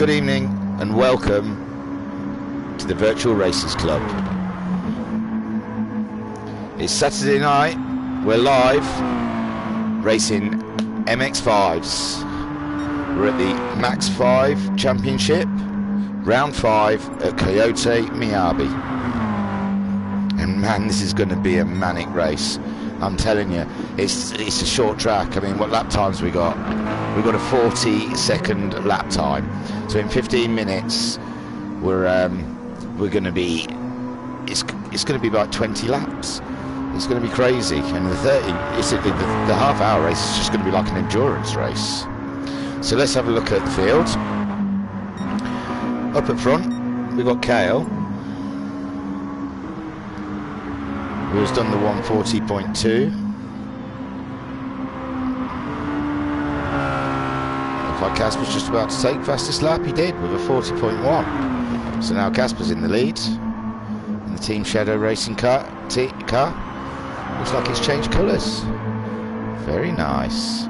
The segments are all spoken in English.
good evening and welcome to the Virtual Racers Club. It's Saturday night, we're live racing MX5s. We're at the MaX5 Championship, round 5 at Kyoto, Miyabi. And man, this is going to be a manic race. I'm telling you, it's a short track. I mean, what lap times we got? We've got a 40-second lap time. So in 15 minutes, we're going to be. It's going to be about 20 laps. It's going to be crazy. And the half-hour race is just going to be like an endurance race. So let's have a look at the field. Up at front, we've got Kale, who has done the 140.2. Looks like Casper's just about to take fastest lap. He did with a 40.1. So now Casper's in the lead in the Team Shadow Racing car. Looks like it's changed colours. Very nice.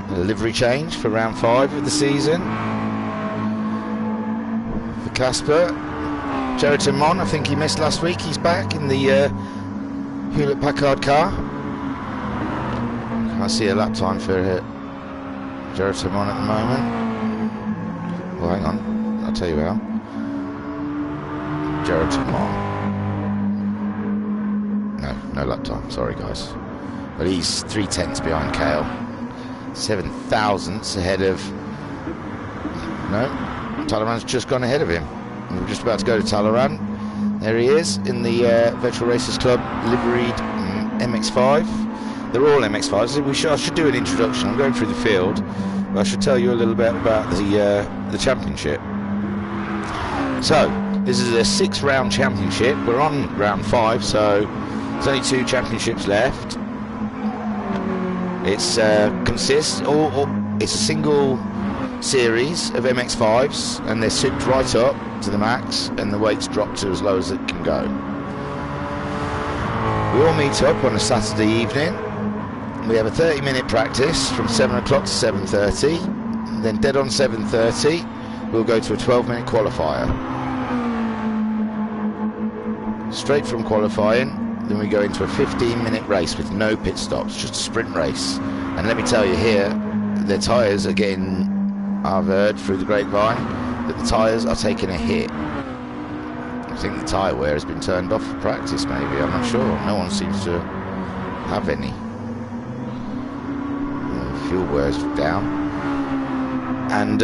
A livery change for round 5 of the season for Casper. Jerriton Mon, I think he missed last week. He's back in the Hewlett-Packard car. I see a lap time for Jerriton Mon at the moment. Well, hang on, I'll tell you how. Jerriton Mon. No lap time. Sorry, guys. But he's 3/10 behind Kale. 7 thousandths ahead of. No, Talaran's just gone ahead of him. We're just about to go to Talaran. There he is in the Virtual Racers Club liveried MX5. They're all MX5s. I should do an introduction. I'm going through the field, but I should tell you a little bit about the championship. So this is a 6-round championship. We're on round 5, so there's only 2 championships left. It's consists it's a single series of MX5s, and they're souped right up to the max, and the weight's dropped to as low as it can go. We all meet up on a Saturday evening. We have a 30-minute practice from 7 o'clock to 7:30. Then dead on 7:30, we'll go to a 12-minute qualifier. Straight from qualifying, then we go into a 15-minute race with no pit stops, just a sprint race. And let me tell you here, their tyres are getting, I've heard through the grapevine, that the tyres are taking a hit. I think the tyre wear has been turned off for practice, maybe, I'm not sure. No one seems to have any. Fuel wear's down. And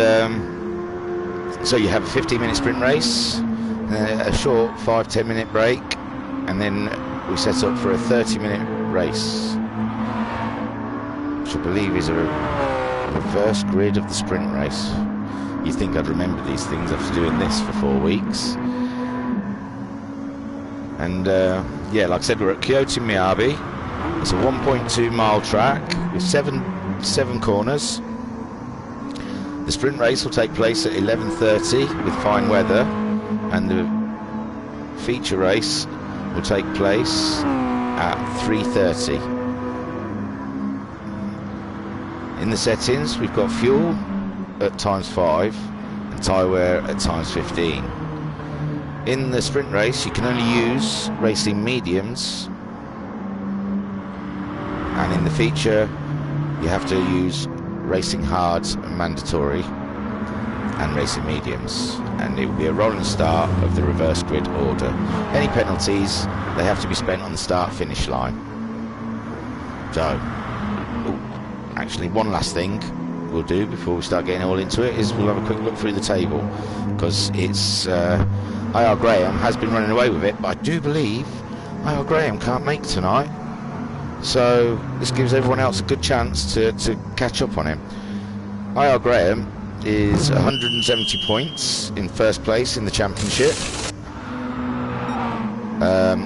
so you have a 15-minute sprint race, a short 5-10 minute break, and then we set up for a 30-minute race, which I believe is a reverse grid of the sprint race. You'd think I'd remember these things after doing this for 4 weeks. And yeah, like I said, we're at Kyoto Miyabi. It's a 1.2 mile track with seven corners. The sprint race will take place at 11:30 with fine weather, and the feature race will take place at 3:30. In the settings, we've got fuel at ×5 and tyre wear at ×15. In the sprint race, you can only use racing mediums, and in the feature, you have to use racing hards mandatory and racing mediums, and it will be a rolling start of the reverse grid order. Any penalties, they have to be spent on the start-finish line. So, actually, one last thing we'll do before we start getting all into it is we'll have a quick look through the table, because it's IR Graham has been running away with it, but I do believe IR Graham can't make tonight, so this gives everyone else a good chance to catch up on him. IR Graham is 170 points in first place in the championship.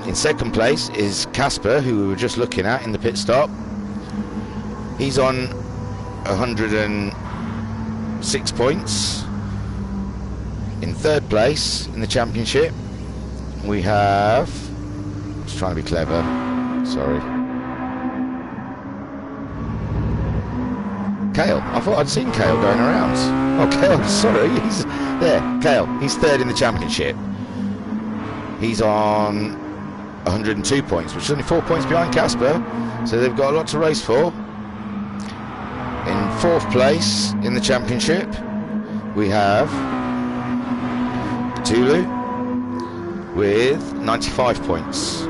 In second place is Casper, who we were just looking at in the pit stop. He's on 106 points. In third place in the championship, we have, just trying to be clever, sorry. Kale. I thought I'd seen Kale going around. Oh, Kale, sorry. He's there. Kale. He's third in the championship. He's on 102 points, which is only 4 points behind Casper. So they've got a lot to race for. In fourth place in the championship, we have Tulu with 95 points.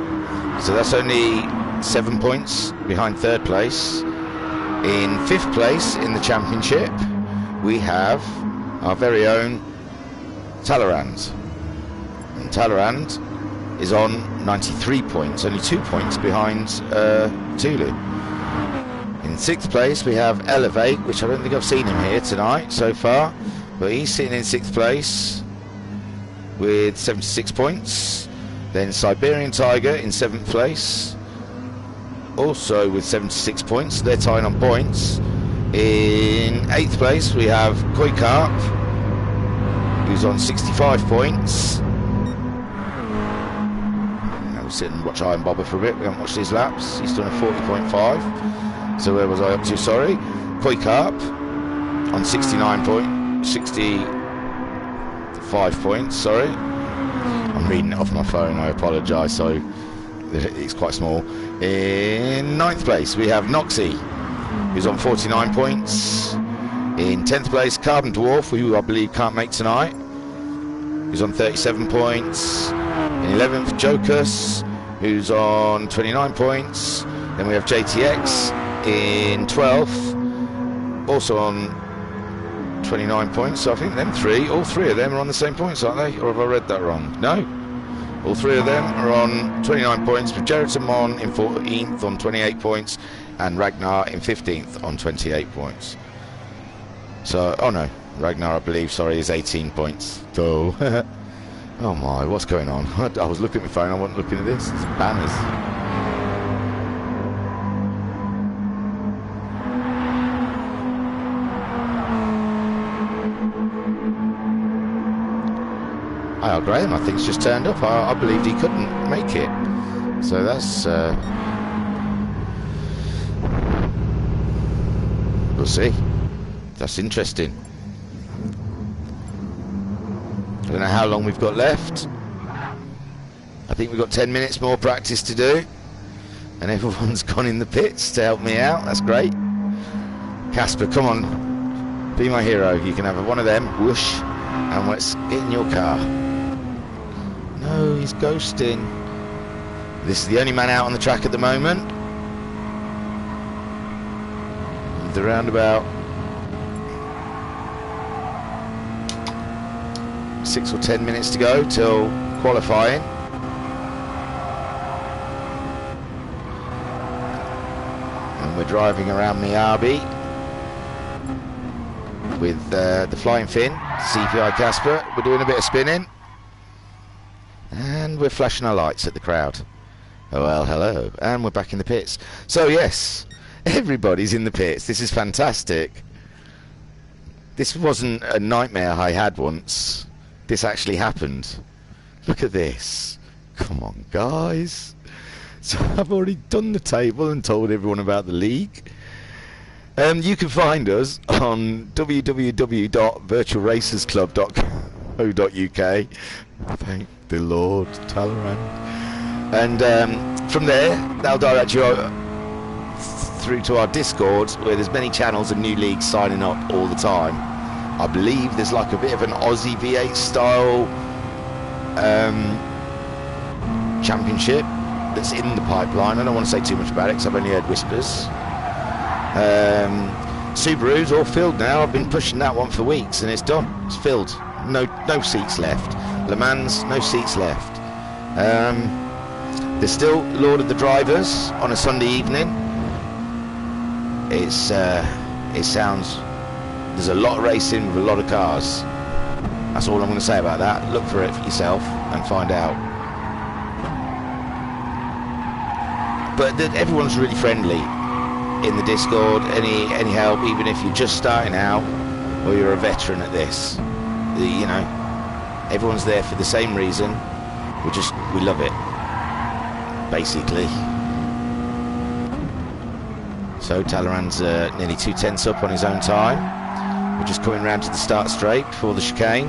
So that's only 7 points behind third place. In fifth place in the championship, we have our very own Talleyrand. And Talleyrand is on 93 points, only 2 points behind Tulu. In sixth place, we have Elevate, which I don't think I've seen him here tonight so far, but he's sitting in sixth place with 76 points. Then Siberian Tiger in seventh place, also with 76 points. They're tying on points. In eighth place, we have Koi Carp, who's on 65 points. Now we'll sit and watch Iron Bobber for a bit. We haven't watched his laps. He's done a 40.5. So where was I up to? Sorry. Koi Carp on 65 points. Sorry. I'm reading it off my phone. I apologise. So it's quite small. In ninth place, we have Noxie, who's on 49 points. In 10th place, Carbon Dwarf, who I believe can't make tonight, who's on 37 points. In 11th, Jokus, who's on 29 points. Then we have JTX in 12th, also on 29 points. So I think them three, all three of them are on the same points, aren't they? Or have I read that wrong? No. All three of them are on 29 points, with Jeratamon in 14th on 28 points, and Ragnar in 15th on 28 points. So, oh no, Ragnar, I believe, sorry, is 18 points. So, oh my, what's going on? I was looking at my phone, I wasn't looking at this. It's banners. Graham, I think, has just turned up. I believed he couldn't make it. So that's... we'll see. That's interesting. I don't know how long we've got left. I think we've got 10 minutes more practice to do. And everyone's gone in the pits to help me out. That's great. Casper, come on. Be my hero. You can have one of them. Whoosh. And let's get in your car. No, he's ghosting. This is the only man out on the track at the moment. The roundabout 6 or 10 minutes to go till qualifying. And we're driving around Miyabi with the Flying Fin, CPI Casper. We're doing a bit of spinning. And we're flashing our lights at the crowd. Oh, well, hello. And we're back in the pits. So, yes, everybody's in the pits. This is fantastic. This wasn't a nightmare I had once. This actually happened. Look at this. Come on, guys. So I've already done the table and told everyone about the league. You can find us on www.virtualracersclub.co.uk. Thank the Lord, Talleyrand. And from there, that'll direct you through to our Discord, where there's many channels and new leagues signing up all the time. I believe there's like a bit of an Aussie V8 style championship that's in the pipeline. I don't want to say too much about it because I've only heard whispers. Subaru's all filled now. I've been pushing that one for weeks and it's done. It's filled. No seats left. Le Mans, no seats left. There's still Lord of the Drivers on a Sunday evening. It sounds, there's a lot of racing with a lot of cars. That's all I'm going to say about that. Look for it for yourself and find out. But everyone's really friendly in the Discord. Any help, even if you're just starting out or you're a veteran at this, you know, everyone's there for the same reason. We love it, basically. So Talleyrand's nearly 2/10 up on his own time. We're just coming round to the start straight before the chicane.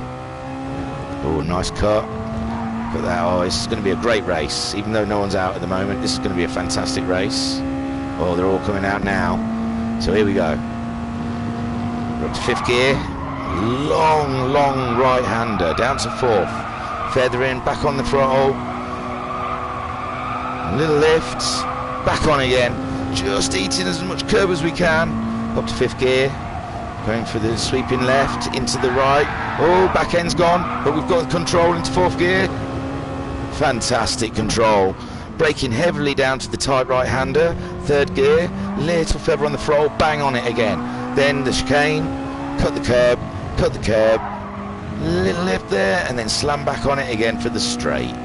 Oh, nice cut. Look at that. Oh, this is going to be a great race. Even though no one's out at the moment, this is going to be a fantastic race. Oh, they're all coming out now. So here we go. We're up to 5th gear. Long right-hander. Down to 4th. Feathering, back on the throttle. A little lift. Back on again. Just eating as much curb as we can. Up to 5th gear. Going for the sweeping left, into the right. Oh, back end's gone, but we've got control into 4th gear. Fantastic control. Braking heavily down to the tight right-hander. 3rd gear, little feather on the throttle, bang on it again. Then the chicane, cut the curb, little lift there, and then slam back on it again for the straight.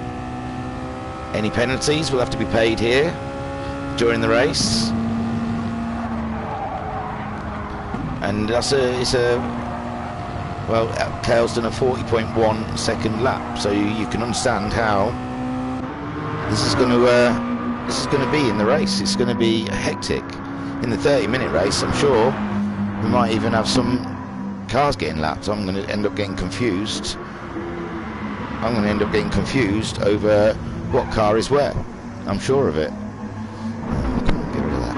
Any penalties will have to be paid here during the race. And well, Cale's done a 40.1 second lap, so you can understand how this is going to be in the race. It's going to be hectic in the 30-minute race. I'm sure we might even have some cars getting lapped. I'm going to end up getting confused. Over what car is where. I'm sure of it. Get rid of that.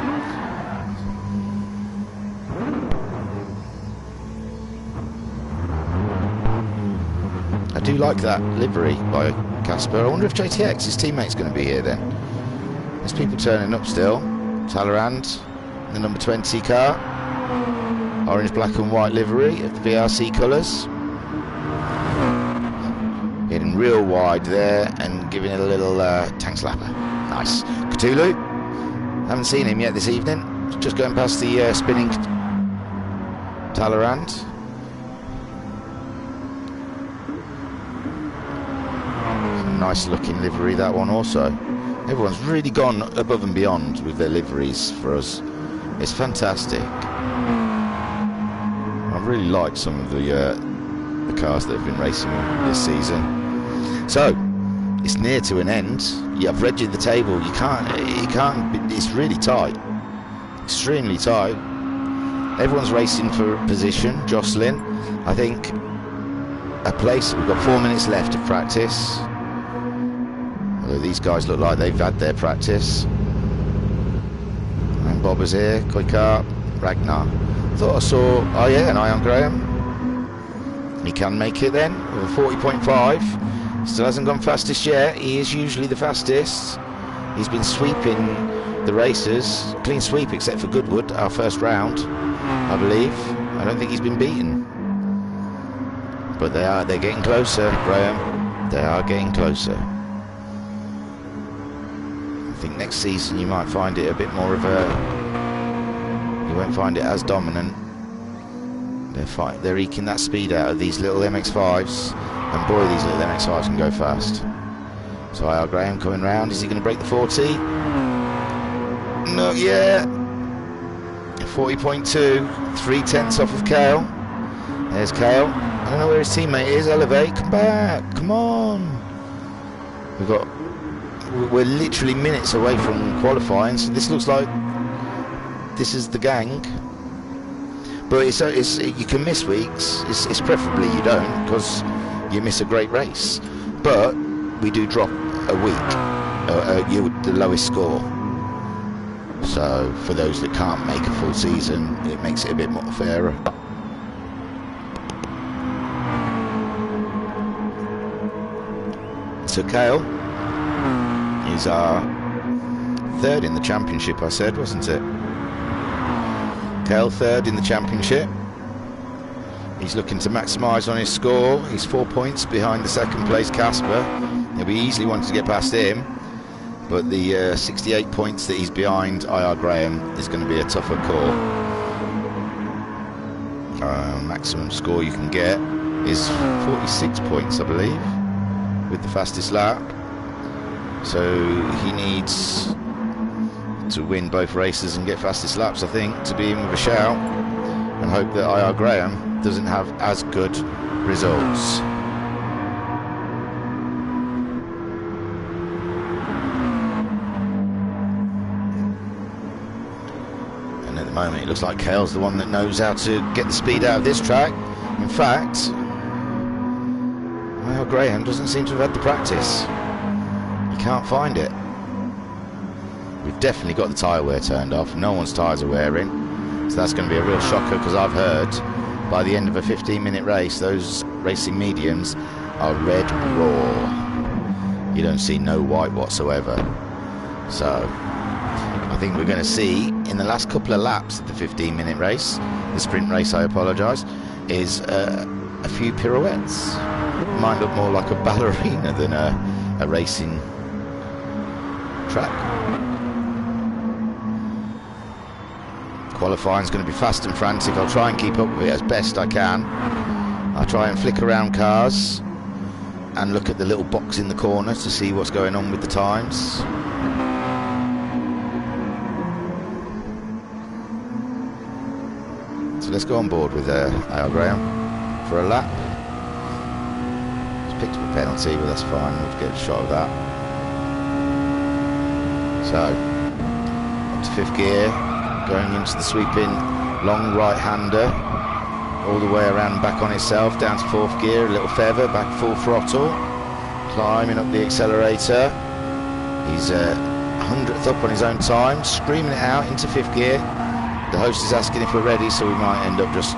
I do like that livery by Casper. I wonder if JTX, his teammate's going to be here then. There's people turning up still. Talleyrand, the number 20 car. Orange, black and white livery of the VRC colours. Getting real wide there and giving it a little tank slapper. Nice. Cthulhu. Haven't seen him yet this evening. Just going past the spinning Talleyrand. Nice looking livery, that one also. Everyone's really gone above and beyond with their liveries for us. It's fantastic. I really like some of the cars that have been racing this season. So it's near to an end. Yeah, I've read you the table. You can't. It's really tight, extremely tight. Everyone's racing for position, jostling. I think a place. We've got 4 minutes left of practice. These guys look like they've had their practice. And Bobber's here, Kuykart, Ragnar. Thought I saw, oh yeah, and Ian Graham. He can make it then, with a 40.5. Still hasn't gone fastest yet. He is usually the fastest. He's been sweeping the races. Clean sweep except for Goodwood, our first round, I believe. I don't think he's been beaten. But they're getting closer, Graham. They are getting closer. I think next season you might find it a bit more of a... You won't find it as dominant. They're eking that speed out of these little MX5s, and boy, these little MX5s can go fast. So IR Graham coming round. Is he going to break the 40? Not yet. 40.2, 3/10 off of Cale. There's Cale. I don't know where his teammate is. Elevate, come back, come on. We're literally minutes away from qualifying, so this looks like this is the gang. But you can miss weeks. It's preferably you don't, because you miss a great race. But we do drop a week, the lowest score. So for those that can't make a full season, it makes it a bit more fairer. So Cale is our third in the championship, I said, wasn't it? Cale third in the championship. He's looking to maximise on his score. He's 4 points behind the second place Casper. He'll be easily wanting to get past him, but the 68 points that he's behind IR Graham is going to be a tougher call. Maximum score you can get is 46 points, I believe, with the fastest lap. So he needs to win both races and get fastest laps, I think, to be in with a shout, and hope that IR Graham doesn't have as good results. moment. It looks like Kale's the one that knows how to get the speed out of this track. In fact, well, Graham doesn't seem to have had the practice. He can't find it. We've definitely got the tyre wear turned off. No one's tyres are wearing. So that's going to be a real shocker, because I've heard by the end of a 15-minute race, those racing mediums are red raw. You don't see no white whatsoever. So I think we're going to see in the last couple of laps of the 15-minute race, the sprint race, I apologise, is a few pirouettes. Might look more like a ballerina than a racing track. Qualifying's going to be fast and frantic. I'll try and keep up with it as best I can. I'll try and flick around cars and look at the little box in the corner to see what's going on with the times. So let's go on board with Al Graham for a lap. He's picked up a penalty, but that's fine. We'll get a shot of that. So, up to 5th gear. Going into the sweeping long right-hander, all the way around and back on itself, down to 4th gear, a little feather, back full throttle, climbing up the accelerator. He's 100th up on his own time, screaming it out into 5th gear. The host is asking if we're ready, so we might end up just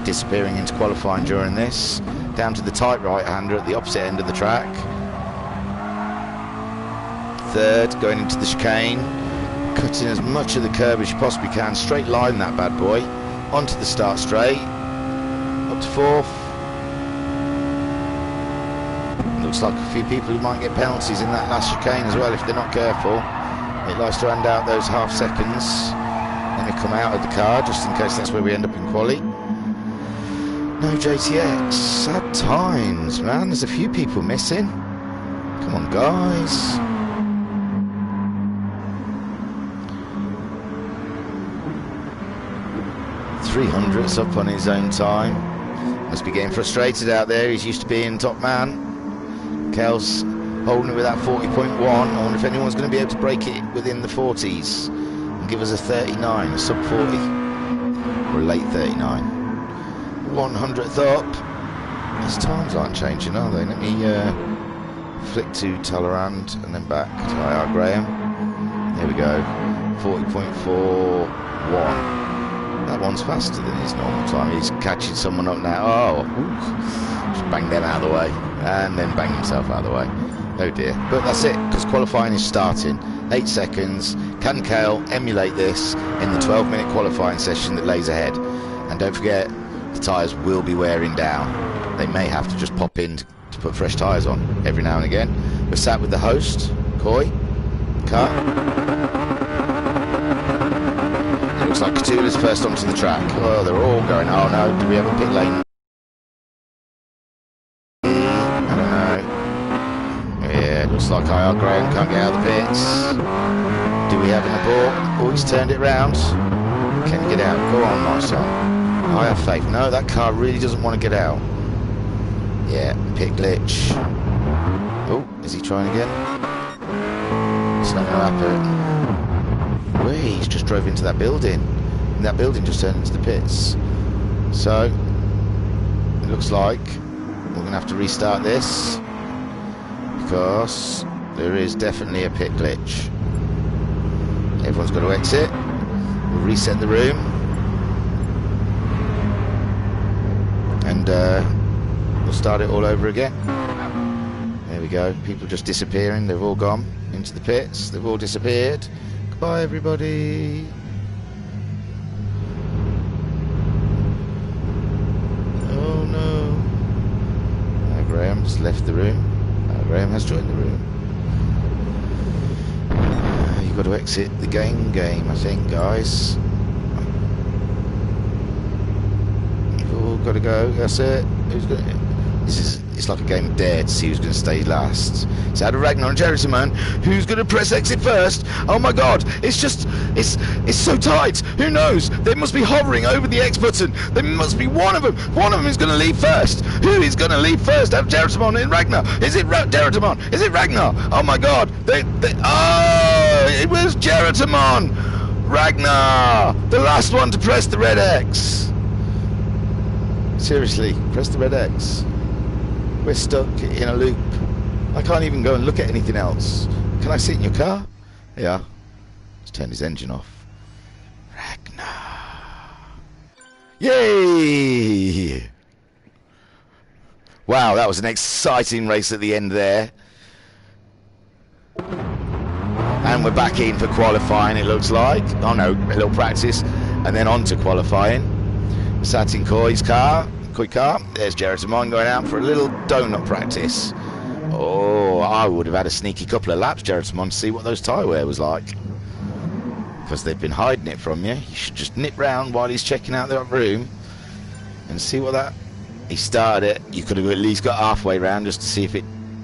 disappearing into qualifying during this. Down to the tight right-hander at the opposite end of the track. 3rd, going into the chicane. Cutting as much of the curb as you possibly can, straight line that bad boy, onto the start straight, up to 4th. Looks like a few people who might get penalties in that last chicane as well if they're not careful. It likes to hand out those half seconds, then they come out of the car just in case that's where we end up in quali. No JTX, sad times, man. There's a few people missing. Come on, guys. 300s up on his own time. Must be getting frustrated out there. He's used to being top man. Kel's holding it with that 40.1. I wonder if anyone's going to be able to break it within the 40s and give us a 39, a sub 40, or a late 39. 100th up. His times aren't changing, are they? Let me flick to Talleyrand and then back to IR Graham. There we go. 40.41. That one's faster than his normal time. He's catching someone up now. Oh, just bang them out of the way and then bang himself out of the way. Oh dear. But that's it, because qualifying is starting. 8 seconds. Can Kale emulate this in the 12-minute qualifying session that lays ahead? And don't forget, the tyres will be wearing down. They may have to just pop in to put fresh tyres on every now and again. We're sat with the host, Coy, car. Looks like Catula's first onto the track. Oh, they're all going. Oh no, do we have a pit lane? I don't know. Yeah, looks like IR Graham can't get out of the pits. Do we have an abort? Oh, he's turned it round. Can you get out? Go on, my son. I have faith. No, that car really doesn't want to get out. Yeah, pit glitch. Oh, is he trying again? It's not going to happen. Wait, he's just drove into that building, and that building just turned into the pits. So it looks like we're going to have to restart this, because there is definitely a pit glitch. Everyone's got to exit. We'll reset the room, and we'll start it all over again. There we go. People just disappearing. They've all gone into the pits. They've all disappeared. Bye everybody. Oh no. Graham's left the room. Graham has joined the room. You've got to exit the game, I think, guys. You've all got to go. That's it. Who's going to... It's like a game of dare to see who's going to stay last. It's out of Ragnar and Gerasimon. Who's going to press exit first? Oh my god, it's so tight. Who knows? They must be hovering over the X button. There must be one of them. One of them is going to leave first. Who is going to leave first? Out of Gerasimon and Ragnar. Is it Gerasimon? Is it Ragnar? Oh my god. Oh, it was Gerasimon. Ragnar, the last one to press the red X. Seriously, press the red X. We're stuck in a loop. I can't even go and look at anything else. Can I sit in your car? Yeah. Let's turn his engine off. Ragnar. Yay! Wow, that was an exciting race at the end there. And we're back in for qualifying, it looks like. Oh no, a little practice, and then on to qualifying. Sat in Coy's car, there's Gerasimon going out for a little donut practice. Oh, I would have had a sneaky couple of laps, Gerasimon, to see what those tyre wear was like. Because they've been hiding it from you. You should just nip round while he's checking out that room and see what that... He started it. You could have at least got halfway round just to see if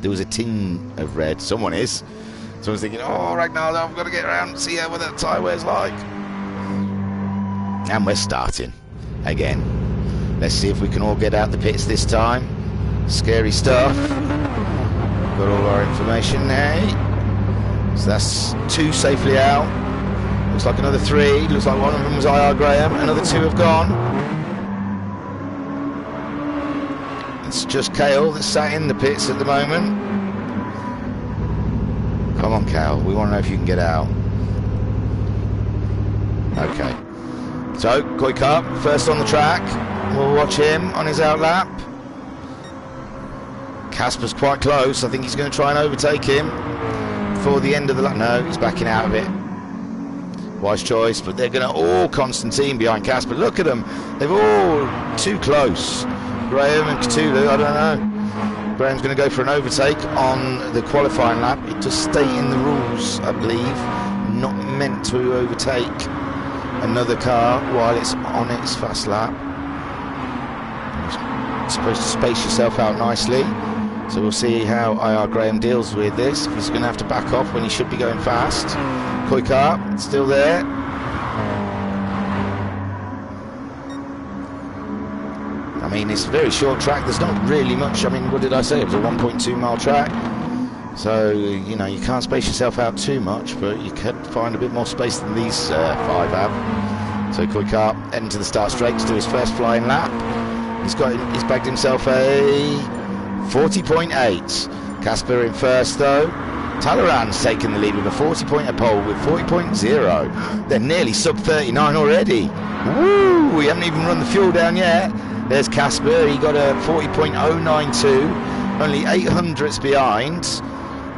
there was a tin of red. Someone is. Someone's thinking, oh, Ragnar, I've got to get around and see what that tyre wear's like. And we're starting again. Let's see if we can all get out the pits this time. Scary stuff. Got all our information now. So that's 2 safely out. Looks like another 3. Looks like one of them was IR Graham. Another 2 have gone. It's just Kale that's sat in the pits at the moment. Come on, Kale. We want to know if you can get out. Okay. So, Koikar, first on the track. We'll watch him on his out lap. Casper's quite close. I think he's going to try and overtake him before the end of the lap. No, he's backing out of it. Wise choice, but they're going to all Constantine behind Casper. Look at them. They're all too close. Graham and Cthulhu, I don't know. Graham's going to go for an overtake on the qualifying lap. It does state in the rules, I believe, not meant to overtake another car while it's on its fast lap. You're supposed to space yourself out nicely. So we'll see how IR Graham deals with this. If he's going to have to back off when he should be going fast. Koikar, still there. I mean, it's a very short track. There's not really much. I mean, what did I say? It was a 1.2 mile track. So, you know, you can't space yourself out too much, but you can find a bit more space than these 5 have. So Koikar heading to the start straight to do his first flying lap. He's bagged himself a 40.8. Casper in first though. Talleyrand's taken the lead with a 40.8 pole with 40.0. They're nearly sub 39 already. Woo! We haven't even run the fuel down yet. There's Casper. He got a 40.092. Only 800ths behind.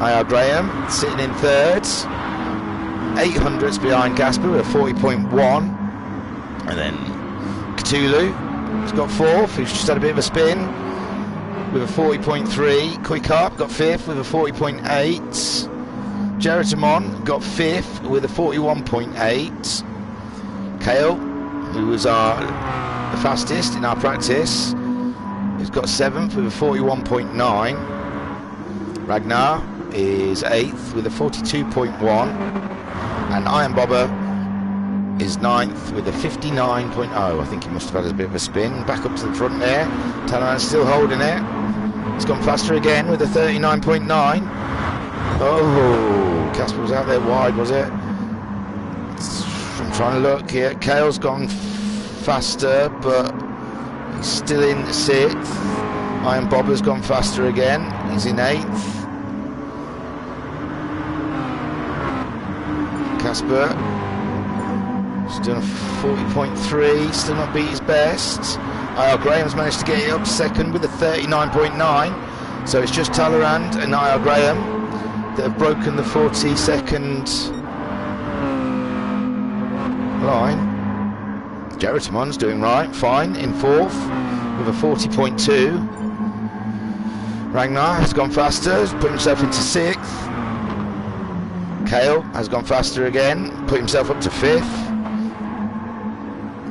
IR Graham sitting in third. 800ths behind Casper with a 40.1. And then Cthulhu has got fourth. He's just had a bit of a spin with a 40.3. Koikar got fifth with a 40.8. Gerasimon got fifth with a 41.8. Kale, who was the fastest in our practice, he's got seventh with a 41.9. Ragnar is eighth with a 42.1. And Iron Bobber is ninth with a 59.0. I think he must have had a bit of a spin. Back up to the front there. Talleyrand's still holding it. He's gone faster again with a 39.9. Oh, Casper was out there wide, was it? I'm trying to look here. Kale's gone faster, but he's still in sixth. Iron Bobber's gone faster again. He's in eighth. Casper still a 40.3, still not beat his best. IR Graham's managed to get it up second with a 39.9. So it's just Talleyrand and IR Graham that have broken the 40-second line. Gerasimon's doing right, fine, in fourth with a 40.2. Ragnar has gone faster, has put himself into sixth. Kale has gone faster again, put himself up to fifth.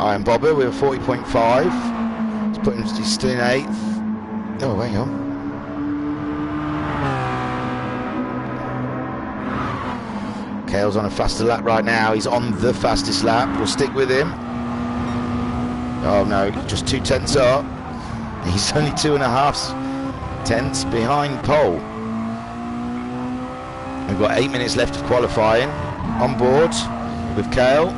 Iron Bobber with a 40.5. He's still in eighth. Oh, hang on. Kale's on a faster lap right now. He's on the fastest lap. We'll stick with him. Oh no, just 2 tenths up. He's only 2.5 tenths behind pole. We've got 8 minutes left of qualifying. On board. with Kale.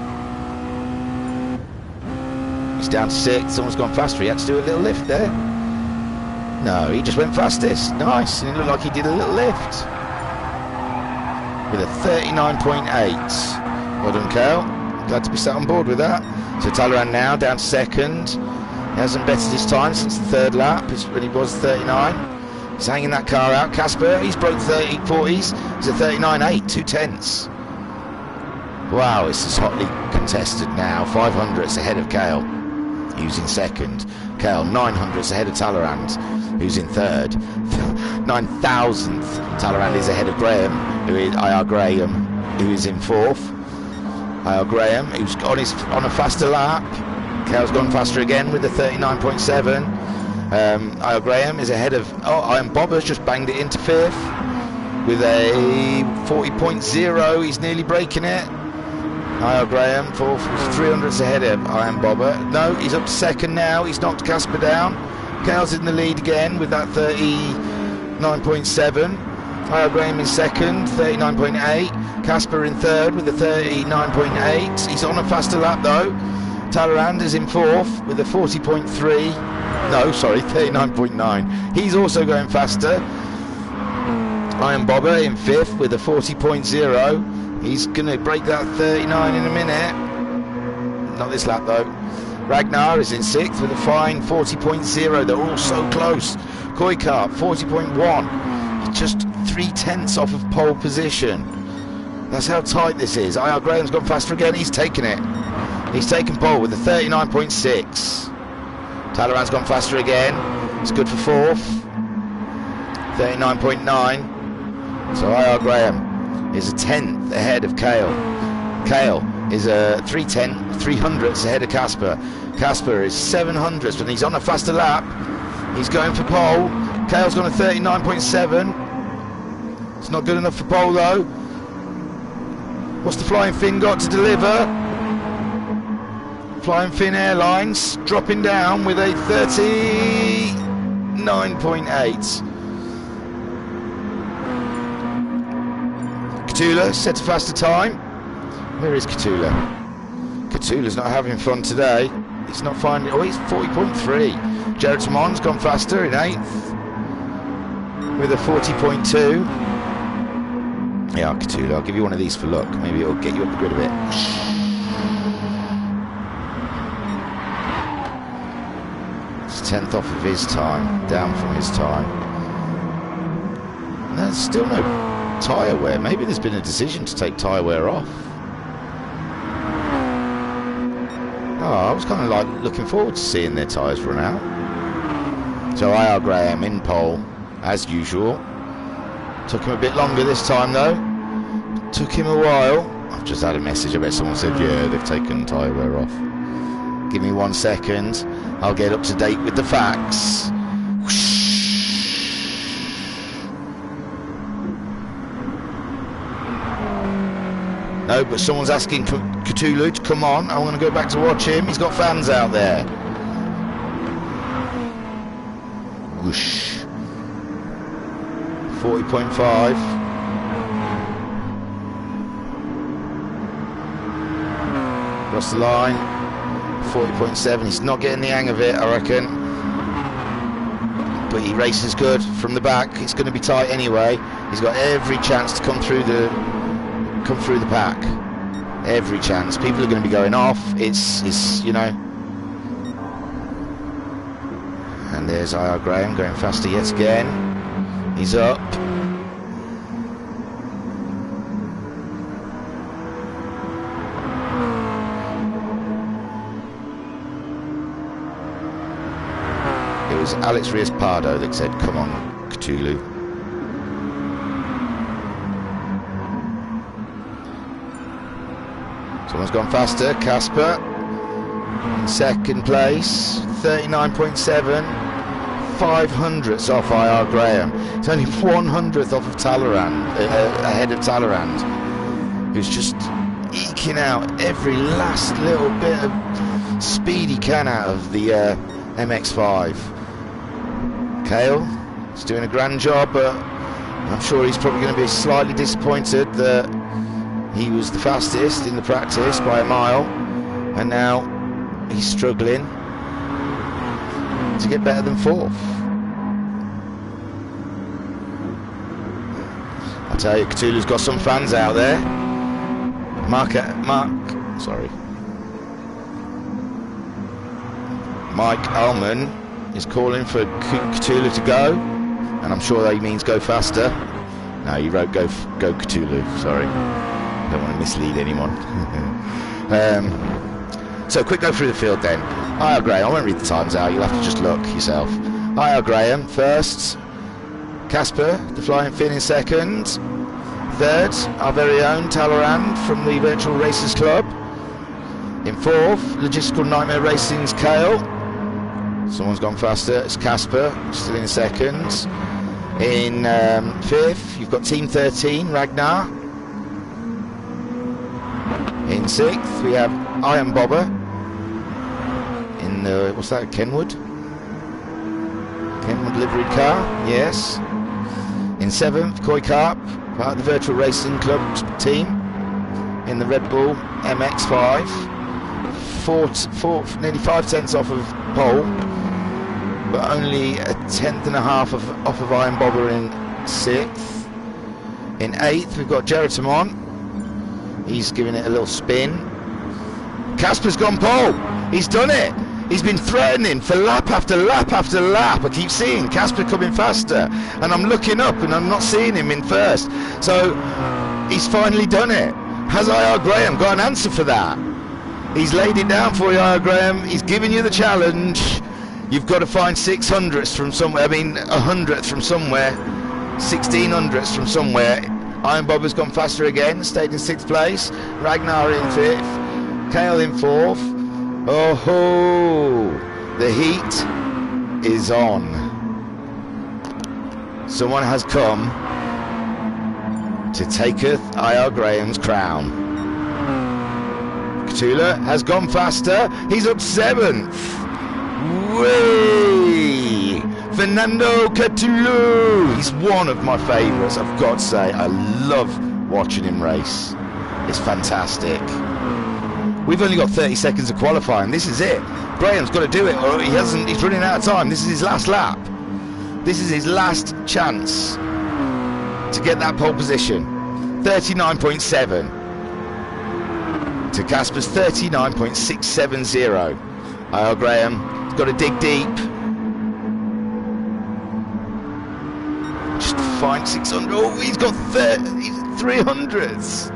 He's down to 6th. Someone's gone faster. He had to do a little lift there. No, he just went fastest. Nice. And it looked like he did a little lift. With a 39.8. Well done, Kale. Glad to be sat on board with that. So Talleyrand now down to 2nd. He hasn't bettered his time since the 3rd lap when he was 39. He's hanging that car out. Casper, he's broke 40s. He's a 39.8, 2/10. Wow, this is hotly contested now. 500s ahead of Kale, who's in 2nd. Kale, 900s ahead of Talleyrand, who's in 3rd. 9,000th. Talleyrand is ahead of Graham, IR Graham, who is in 4th. IR Graham, who's on a faster lap. Kale's gone faster again with a 39.7. IR Graham is ahead of... Oh, Iron Bobber's just banged it into 5th with a 40.0. He's nearly breaking it. IR Graham, 300s ahead of Iron Bobber. No, he's up to 2nd now. He's knocked Casper down. Kale's in the lead again with that 39.7. IR Graham in 2nd, 39.8. Casper in 3rd with a 39.8. He's on a faster lap though. Talleyrand is in 4th with a 40.3. No, sorry, 39.9. He's also going faster. Iron Bobber in 5th with a 40.0. He's going to break that 39 in a minute. Not this lap though. Ragnar is in 6th with a fine 40.0. They're all so close. Koikart 40.1. Just 3/10 off of pole position. That's how tight this is. IR Graham's gone faster again. He's taken it. He's taken pole with a 39.6. Talleyrand's gone faster again. It's good for 4th. 39.9. So IR Graham is a 10th ahead of Kale. Kale is a 300ths ahead of Casper. Casper is 700ths, but he's on a faster lap. He's going for pole. Kale's gone a 39.7. It's not good enough for pole though. What's the Flying Finn got to deliver? Flying Finn Airlines dropping down with a 39.8. Katula set a faster time. Where is Katula? Katula's not having fun today. He's not finding... Oh, he's 40.3. Jared Simon's gone faster in 8th with a 40.2. Yeah, Katula, I'll give you one of these for luck. Maybe it'll get you up the grid a bit. It's 10th off of his time, down from his time. And there's still no tyre wear. Maybe there's been a decision to take tyre wear off. Oh, I was kind of like looking forward to seeing their tyres run out. So IR Graham in pole, as usual. Took him a bit longer this time though. Took him a while. I've just had a message. I bet someone said, yeah, they've taken tyre wear off. Give me 1 second. I'll get up to date with the facts. No, but someone's asking Cthulhu to come on. I want to go back to watch him. He's got fans out there. Whoosh. 40.5. Across the line. 40.7. He's not getting the hang of it, I reckon. But he races good from the back. It's going to be tight anyway. He's got every chance to come through the pack. Every chance. People are going to be going off. It's you know. And there's IR Graham going faster yet again. He's up. It was Alex Rios-Pardo that said, come on, Cthulhu. Someone's gone faster. Casper in 2nd place, 39.7, 500ths off IR Graham. It's only 100th off of Talleyrand, ahead of Talleyrand, who's just eking out every last little bit of speed he can out of the MX5. Kale is doing a grand job, but I'm sure he's probably going to be slightly disappointed that He was the fastest in the practice by a mile, and now he's struggling to get better than 4th. I tell you, Cthulhu's got some fans out there. Mike Ullman is calling for Cthulhu to go, and I'm sure that he means go faster. No, he wrote go Cthulhu, sorry. Don't want to mislead anyone. So quick go through the field then. IR Graham, I won't read the times out, you'll have to just look yourself. IR Graham first, Casper, the Flying Finn in second, third, our very own Talleyrand from the Virtual Racers Club. In 4th, Logistical Nightmare Racing's Kale. Someone's gone faster, it's Casper, still in 2nd. In 5th, you've got Team 13, Ragnar. In 6th, we have Iron Bobber. In the, what's that, Kenwood? Kenwood liveried car, yes. In 7th, Koi Carp, part of the Virtual Racing Club team. In the Red Bull MX5. Nearly 5 tenths off of pole, but only a 1.5 tenths off of Iron Bobber in 6th. In 8th, we've got Geratamon. He's giving it a little spin. Casper's gone pole. He's done it. He's been threatening for lap after lap after lap. I keep seeing Casper coming faster, and I'm looking up and I'm not seeing him in first. So he's finally done it. Has IR Graham got an answer for that? He's laid it down for you, IR Graham. He's giving you the challenge. You've got to find 600ths from somewhere. I mean, 100th from somewhere. 1600ths from somewhere. Iron Bobber's gone faster again, stayed in 6th place. Ragnar in 5th. Kale in 4th. Oh ho! The heat is on. Someone has come to taketh IR Graham's crown. Cthulhu has gone faster. He's up 7th. Whee! Fernando Cthulhu. He's one of my favourites, I've got to say. I love watching him race. It's fantastic. We've only got 30 seconds of qualifying. This is it. Graham's got to do it, or he hasn't. He's running out of time. This is his last lap. This is his last chance to get that pole position. 39.7 to Casper's 39.670. IR Graham's got to dig deep. Just find 600. Oh, he's got 300s.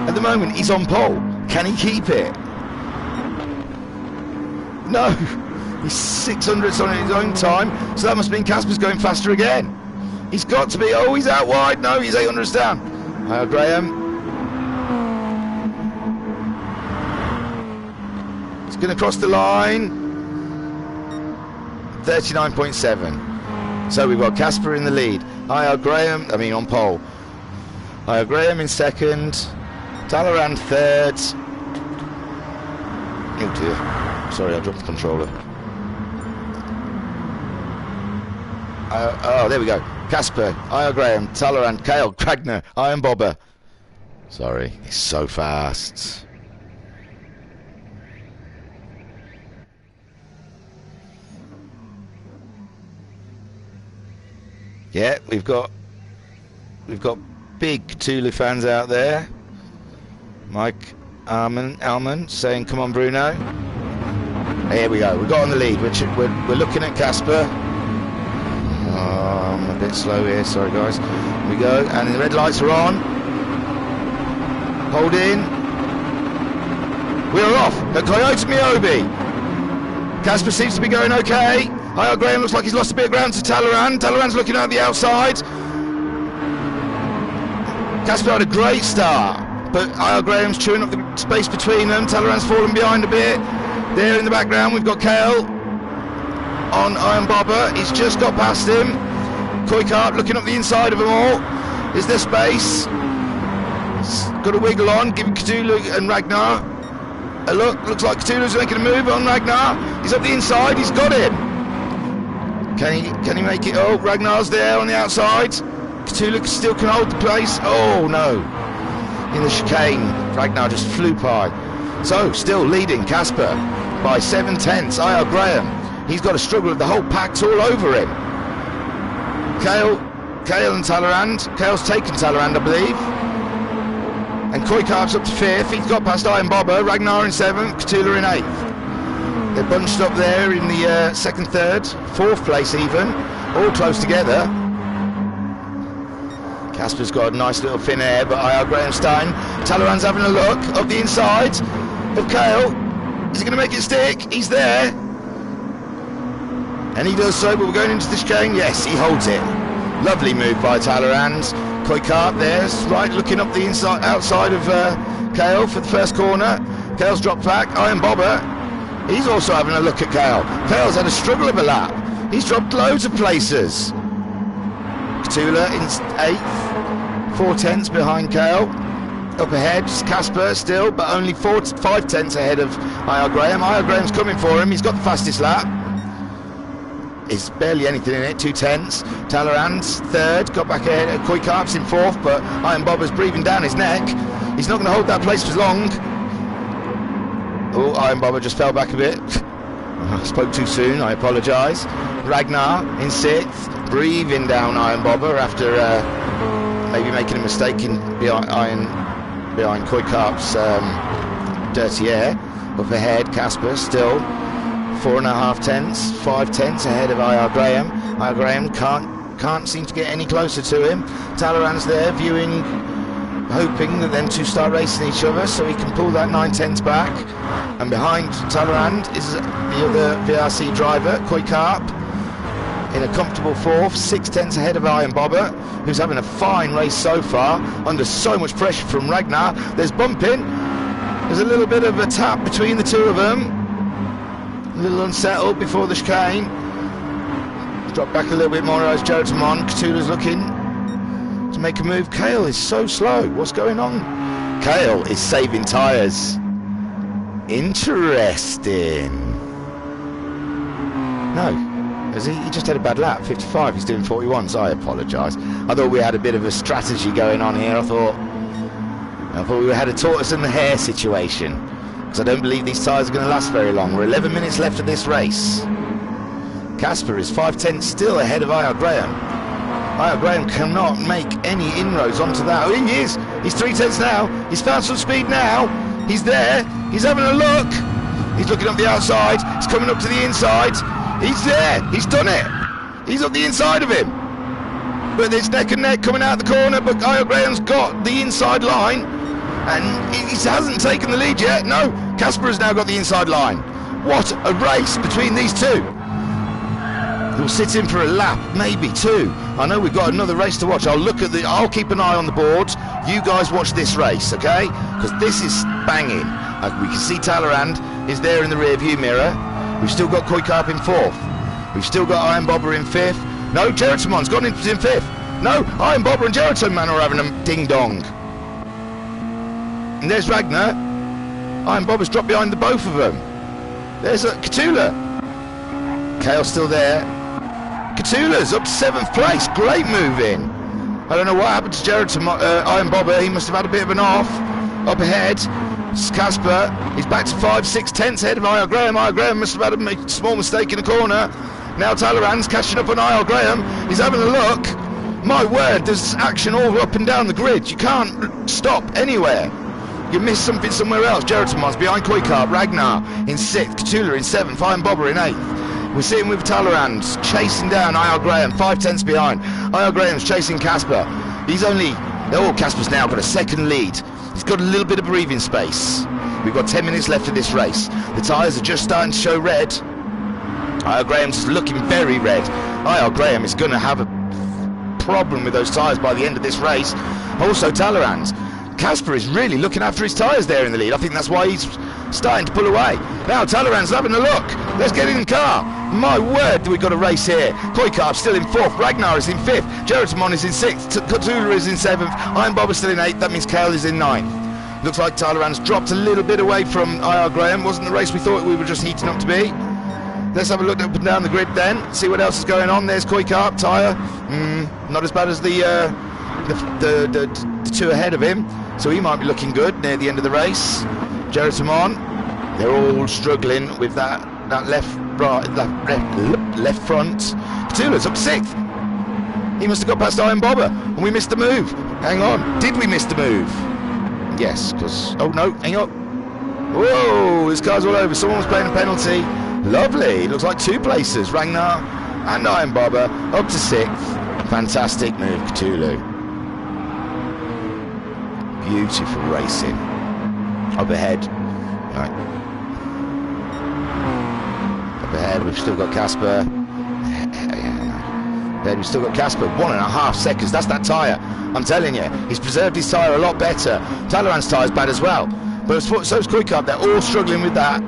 At the moment, he's on pole. Can he keep it? No. He's 600s on his own time, so that must mean Casper's going faster again. He's got to be. Oh, he's out wide. No, he's 800s down. IR Graham. He's going to cross the line. 39.7. So we've got Casper in the lead. IR Graham, on pole. IR Graham in 2nd. Talleyrand 3rd. Oh dear. Sorry, I dropped the controller. Oh, there we go. Casper, IR Graham, Talleyrand, Kale, Kragner, Iron Bobber. Sorry, he's so fast. Yeah, we've got big Cthulhu fans out there. Mike Alman saying, "Come on, Bruno." Here we go. We've got on the lead. We're looking at Casper. Oh, I'm a bit slow here. Sorry, guys. Here we go, and the red lights are on. Hold in. We're off at Kyoto Miyabi. Casper seems to be going okay. IR Graham looks like he's lost a bit of ground to Talleyrand. Talleyrand's looking out the outside. Casper had a great start, but IR Graham's chewing up the space between them. Talleyrand's fallen behind a bit. There in the background, we've got Kale on Iron Bobber. He's just got past him. Koi Carp looking up the inside of them all. Is there space? He's got a wiggle on, giving Cthulhu and Ragnar a look. Looks like Cthulhu's making a move on Ragnar. He's up the inside. He's got him. Can he make it? Oh, Ragnar's there on the outside. Cthulhu still can hold the place. Oh no. in the chicane. Ragnar just flew by. So, still leading Casper by 7/10. I.R. Graham, he's got a struggle with the whole pack's all over him. Kale and Talleyrand. Kale's taken Talleyrand, I believe. And Koikarp's up to 5th. He's got past Iron Bobber. Ragnar in 7th. Cthulhu in 8th. They're bunched up there in the 2nd, 3rd, 4th place even. All close together. Casper's got a nice little thin air, but I.R. Graham's starting. Talleyrand's having a look up the inside of Kale. Is he going to make it stick? He's there. And he does so, but we're going into the chicane. Yes, he holds it. Lovely move by Talleyrand. Koikarp there's right looking up the inside, outside of Kale for the first corner. Kale's dropped back. Iron Bobber, he's also having a look at Kale. Kale's had a struggle of a lap. He's dropped loads of places. Cthulhu in 8th, 4/10 behind Kale. Up ahead, Casper still, but only 5/10 ahead of I.R. Graham. I.R. Graham's coming for him. He's got the fastest lap. It's barely anything in it, 2/10. Talleyrand's 3rd, got back ahead. Koikarp's in 4th, but Iron Bobber's breathing down his neck. He's not going to hold that place for long. Oh, Iron Bobber just fell back a bit. I spoke too soon, I apologise. Ragnar in 6th, breathing down Iron Bobber after maybe making a mistake behind Koikarp's dirty air. Up ahead, Casper still 4.5/10, 5/10 ahead of I.R. Graham. I.R. Graham can't seem to get any closer to him. Talleyrand's there viewing, hoping that them two start racing each other so he can pull that 9/10 back. And behind Talleyrand is the other VRC driver, Koikarp, in a comfortable 4th, 6/10 ahead of Iron Bobber, who's having a fine race so far, under so much pressure from Ragnar. There's bumping, there's a little bit of a tap between the two of them. A little unsettled before the chicane. Drop back a little bit more as Jeritamon. Cthulhu's looking to make a move. Kale is so slow. What's going on? Kale is saving tyres. Interesting. No. He just had a bad lap. 55. He's doing 41, so I apologise. I thought we had a bit of a strategy going on here. I thought we had a tortoise and the hare situation. I don't believe these tyres are going to last very long. We're 11 minutes left of this race. Casper is 5/10 still ahead of I.R. Graham. I.R. Graham cannot make any inroads onto that. Oh, he is. He's 3/10 now. He's found some speed now. He's there. He's having a look. He's looking up the outside. He's coming up to the inside. He's there. He's done it. He's up the inside of him. But it's neck and neck coming out the corner. But I.R. Graham's got the inside line. And he hasn't taken the lead yet. No, Casper has now got the inside line. What a race between these two. He'll sit in for a lap, maybe 2. I know we've got another race to watch. I'll keep an eye on the board. You guys watch this race, okay? Because this is banging. We can see Talleyrand is there in the rear view mirror. We've still got Koikarp in 4th. We've still got Iron Bobber in 5th. No, Jeritamon's gone in 5th. No, Iron Bobber and Jeritamon are having a ding-dong. And there's Ragnar. Iron Bobber's dropped behind the both of them. There's Cthulhu. Kale's still there. Cthulhu's up to 7th place. Great move in. I don't know what happened to Iron Bobber. He must have had a bit of an off. Up ahead, Casper. He's back to 5, 6/10 ahead of I.R. Graham. I.R. Graham must have had a small mistake in the corner. Now Talleyrand's catching up on I.R. Graham. He's having a look. My word, there's action all up and down the grid. You can't stop anywhere. You missed something somewhere else. Jeritamon's behind Koikarp. Ragnar in 6th. Cthulhu in 7th. Iron Bobber in 8th. We're sitting with Talleyrand chasing down I.R. Graham. 5/10 behind. I.R. Graham's chasing Casper. Casper's now got a second lead. He's got a little bit of breathing space. We've got 10 minutes left of this race. The tyres are just starting to show red. I.R. Graham's looking very red. I.R. Graham is going to have a problem with those tyres by the end of this race. Also Talleyrand. Casper is really looking after his tyres there in the lead. I think that's why he's starting to pull away. Now Talleyrand's having a look. Let's get in the car. My word, we've got a race here. Koikarp still in 4th. Ragnar is in 5th. Jeritamon is in 6th. Cthulhu is in 7th. Iron Bobber's still in 8th. That means Kale is in 9th. Looks like Talleyrand's dropped a little bit away from I.R. Graham. Wasn't the race we thought we were just heating up to be. Let's have a look up and down the grid then. See what else is going on. There's Koikarp. Tyre. Not as bad as the the two ahead of him, so he might be looking good near the end of the race. Gerasimon, they're all struggling with that left front. Cthulhu's up 6th. He must have got past Iron Bobber, and we missed the move. Hang on, did we miss the move? Yes, because oh no, hang on. Whoa, this car's all over. Someone was playing a penalty. Lovely. Looks like 2 places. Ragnar and Iron Bobber up to 6th. Fantastic move, Cthulhu. Beautiful racing. Up ahead. Right. Up ahead, we've still got Casper. Then we've still got Casper. 1.5 seconds. That's that tyre. I'm telling you, he's preserved his tyre a lot better. Talleyrand's tyre's bad as well. But so's Kuikart. They're all struggling with that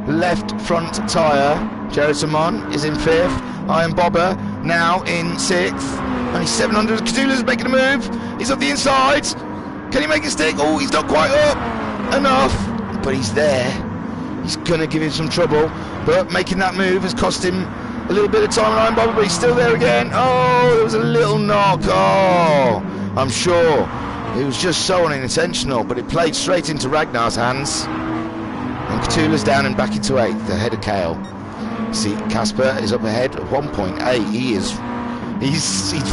left front tyre. Gerasimon is in 5th. Iron Bobber now in 6th. Only 700. Cthulhu's making a move. He's up the inside. Can he make it stick? Oh, he's not quite up enough. But he's there. He's going to give him some trouble. But making that move has cost him a little bit of time on Iron Bobber, but he's still there again. Oh, there was a little knock. Oh, I'm sure. It was just so unintentional, but it played straight into Ragnar's hands. And Cthulhu's down and back into 8th, ahead of Kale. See, Casper is up ahead at 1.8. He's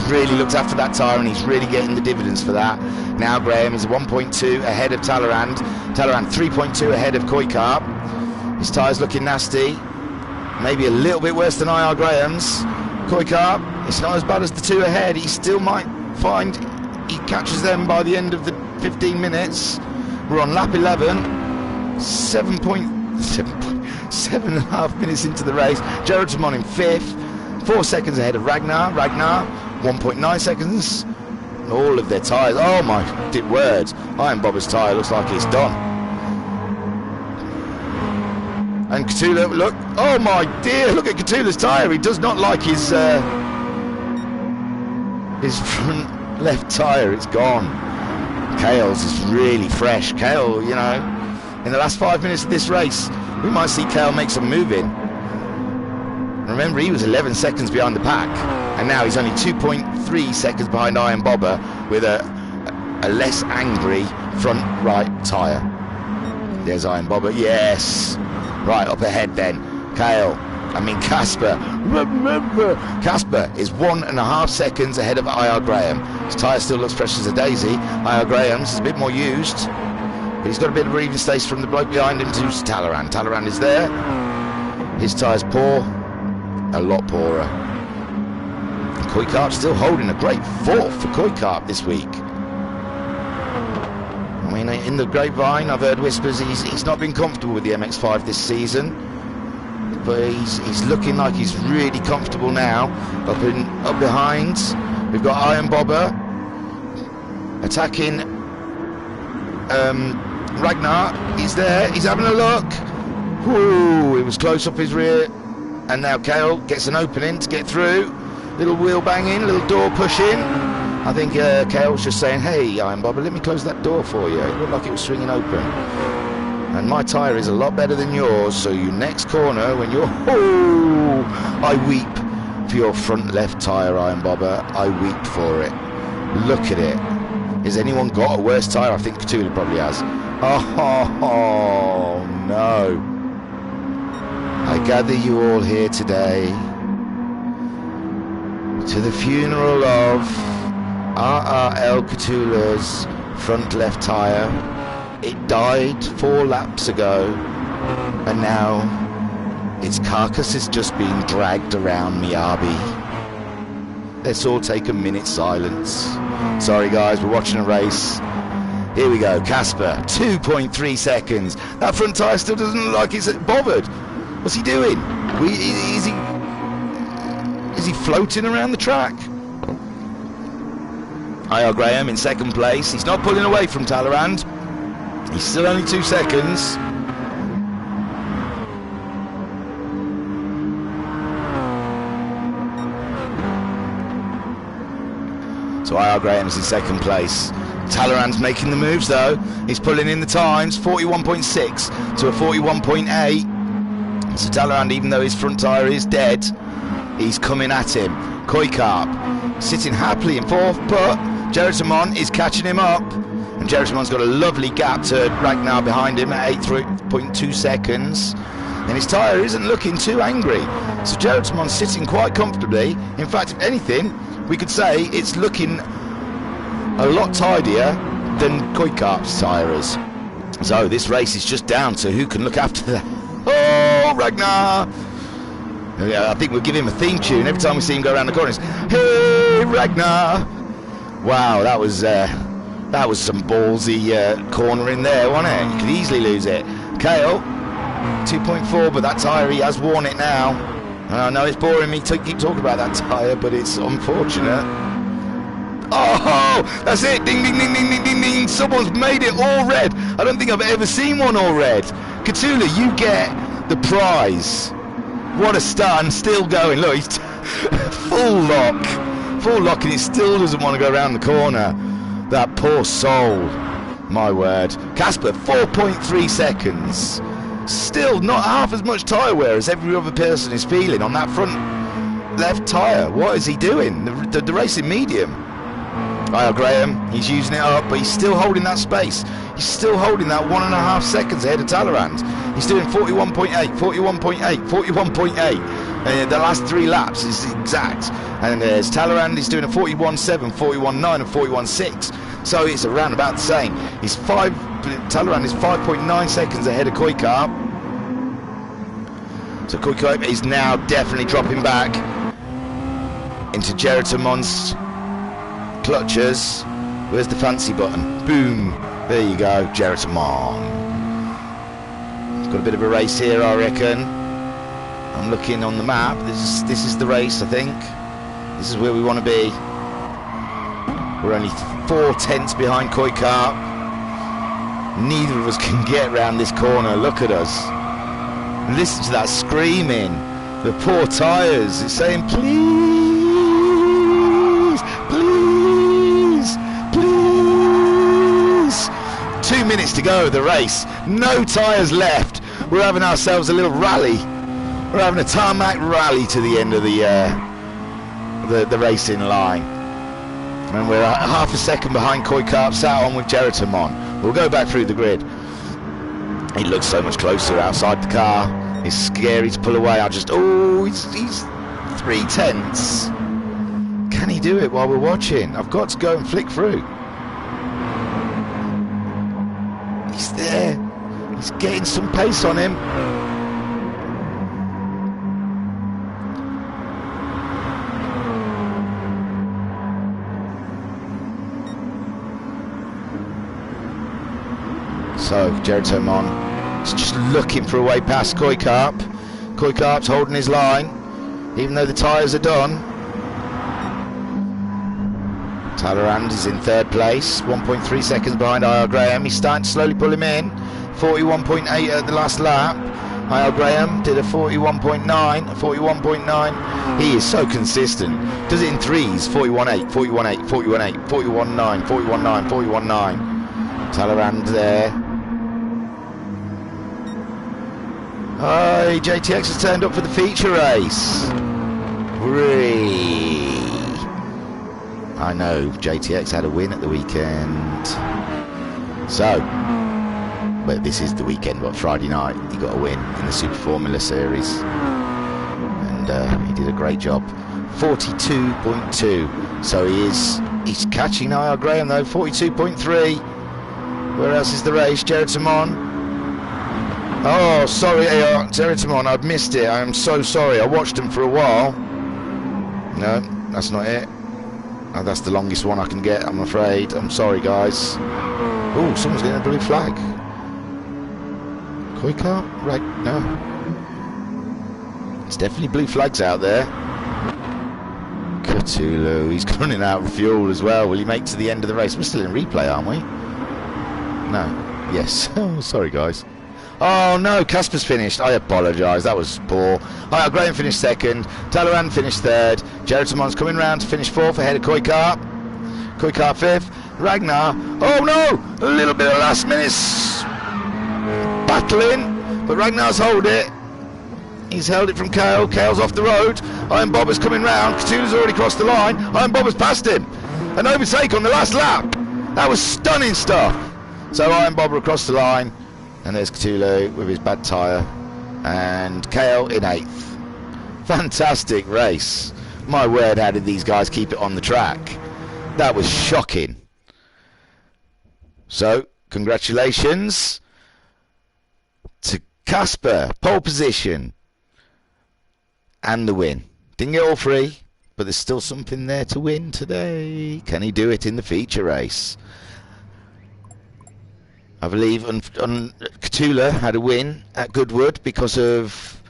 really looked after that tyre, and he's really getting the dividends for that. Now Graham is 1.2 ahead of Talleyrand. Talleyrand 3.2 ahead of Kuikart. His tyre's looking nasty. Maybe a little bit worse than IR Graham's. Kuikart, it's not as bad as the 2 ahead. He still might find he catches them by the end of the 15 minutes. We're on lap 11. 7.5 minutes into the race. Gerasimon in 5th. 4 seconds ahead of Ragnar. Ragnar, 1.9 seconds. All of their tyres. Oh my word. Iron Bobber's tyre looks like it's done. And Cthulhu, look. Oh my dear. Look at Cthulhu's tyre. He does not like his front left tyre. It's gone. Kale's is really fresh. Kale, you know, in the last 5 minutes of this race, we might see Kale make some moving. Remember, he was 11 seconds behind the pack, and now he's only 2.3 seconds behind Iron Bobber with a less angry front right tyre. There's Iron Bobber. Yes. Right, up ahead then. Casper. Remember, Casper is 1.5 seconds ahead of IR Graham. His tyre still looks fresh as a daisy. IR Graham's is a bit more used, but he's got a bit of breathing space from the bloke behind him to Talleyrand. Talleyrand is there. His tyre's poor, a lot poorer. And Kuikart's still holding a great 4th for Kuikart this week. I mean, in the grapevine, I've heard whispers he's not been comfortable with the MX5 this season, but he's looking like he's really comfortable now. Up behind, we've got Iron Bobber attacking Ragnar. He's there. He's having a look. Ooh, it was close up his rear, and now Kale gets an opening to get through. Little wheel banging, little door pushing. I think Kale was just saying, "Hey, Iron Bobber, let me close that door for you." It looked like it was swinging open. And my tyre is a lot better than yours, so you next corner when you're... Oh! I weep for your front left tyre, Iron Bobber. I weep for it. Look at it. Has anyone got a worse tyre? I think Cthulhu probably has. Oh, no. I gather you all here today to the funeral of RRL Cthulhu's front left tyre. It died 4 laps ago, and now its carcass is just being dragged around Miyabi. Let's all take a minute's silence. Sorry guys, we're watching a race. Here we go, Casper, 2.3 seconds. That front tyre still doesn't look like it's bothered. What's he doing? Is he floating around the track? IR Graham in 2nd place. He's not pulling away from Talleyrand. He's still only 2 seconds. So IR Graham's in 2nd place. Talleyrand's making the moves though. He's pulling in the times, 41.6 to a 41.8. So Talleyrand, even though his front tyre is dead, he's coming at him. Kuikart sitting happily in 4th, but Gerasimon is catching him up, and Gerasimon's got a lovely gap to Ragnar behind him at 8.2 seconds. And his tyre isn't looking too angry. So Gerasimon's sitting quite comfortably. In fact, if anything, we could say it's looking a lot tidier than Kuikarp's tyre is. So this race is just down to who can look after that. Oh, Ragnar! I think we'll give him a theme tune every time we see him go around the corners. Hey, Ragnar! Wow, that was some ballsy cornering there, wasn't it? You could easily lose it. Kale, 2.4, but that tyre, he has worn it now. And I know it's boring me to keep talking about that tyre, but it's unfortunate. Oh, that's it. Ding, ding, ding, ding, ding, ding, ding. Someone's made it all red. I don't think I've ever seen one all red. Katula, you get the prize. What a start, and still going. Look, he's full lock, and he still doesn't want to go around the corner. That poor soul. My word. Casper, 4.3 seconds. Still not half as much tyre wear as every other person is feeling on that front left tyre. What is he doing? The racing medium. Graham, he's using it up, but he's still holding that space. He's still holding that 1.5 seconds ahead of Talleyrand. He's doing 41.8, 41.8, 41.8. And the last 3 laps is exact. And there's Talleyrand, he's doing a 41.7, 41.9 and 41.6. So it's around about the same. Talleyrand is 5.9 seconds ahead of Kuikarp. So Kuikarp is now definitely dropping back into Gerasimon's clutches. Where's the fancy button? Boom. There you go, Gerasimon. Got a bit of a race here, I reckon. I'm looking on the map. This is the race, I think. This is where we want to be. We're only 4 tenths behind Kuikarp. Neither of us can get round this corner. Look at us. Listen to that screaming. The poor tyres. It's saying, please, please, please. 2 minutes to go of the race. No tyres left. We're having ourselves a little rally. We're having a tarmac rally to the end of the racing line. And we're half a second behind Kuikarp, sat on with Gerasimon. We'll go back through the grid. He looks so much closer outside the car. It's scary to pull away. He's 3 tenths. Can he do it while we're watching? I've got to go and flick through. He's there. He's getting some pace on him. So Gerasimon is just looking for a way past Kuikarp. Kuikarp's holding his line, even though the tyres are done. Talleyrand is in 3rd place, 1.3 seconds behind IR Graham. He's starting to slowly pull him in. 41.8 at the last lap. IR Graham did a 41.9, 41.9. He is so consistent. Does it in 3s, 41.8, 41.8, 41.8, 41.9, 41.9, 41.9. Talleyrand there. Hi, JTX has turned up for the feature race. Whee! I know JTX had a win at the weekend. So, but this is the weekend, but Friday night he got a win in the Super Formula Series. And he did a great job. 42.2. So he's catching IR Graham though, 42.3. Where else is the race? Gerasimon. Oh, sorry, Gerasimon, I've missed it. I am so sorry. I watched him for a while. No, that's not it. Oh, that's the longest one I can get, I'm afraid. I'm sorry, guys. Oh, someone's getting a blue flag. Kuikarp? Right, no. It's definitely blue flags out there. Cthulhu, he's running out of fuel as well. Will he make to the end of the race? We're still in replay, aren't we? No. Yes. Oh, sorry, guys. Oh no, Casper's finished. I apologise, that was poor. Graham finished 2nd, Talleyrand finished 3rd, Gerasimon's coming round to finish 4th ahead of Kuikarp. Kuikarp 5th, Ragnar. Oh no, a little bit of last minute battling, but Ragnar's hold it. He's held it from Kale. Kale's off the road. Iron Bobber's coming round. Cthulhu's already crossed the line. Iron Bobber's passed him. An overtake on the last lap. That was stunning stuff. So Iron Bobber across the line, and there's Cthulhu with his bad tyre, and Kale in 8th. Fantastic race. My word, how did these guys keep it on the track? That was shocking. So, congratulations to Casper, pole position, and the win. Didn't get all 3, but there's still something there to win today. Can he do it in the feature race? I believe Cthulhu had a win at Goodwood because of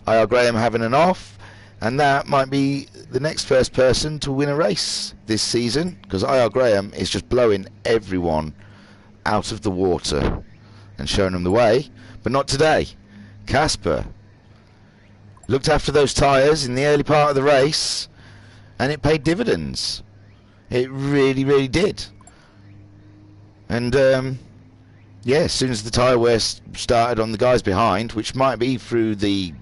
IR Graham having an off, and that might be the next first person to win a race this season, because IR Graham is just blowing everyone out of the water and showing them the way, but not today. Casper looked after those tyres in the early part of the race, and it paid dividends. It really, really did. And yeah, as soon as the tyre wear started on the guys behind, which might be through the,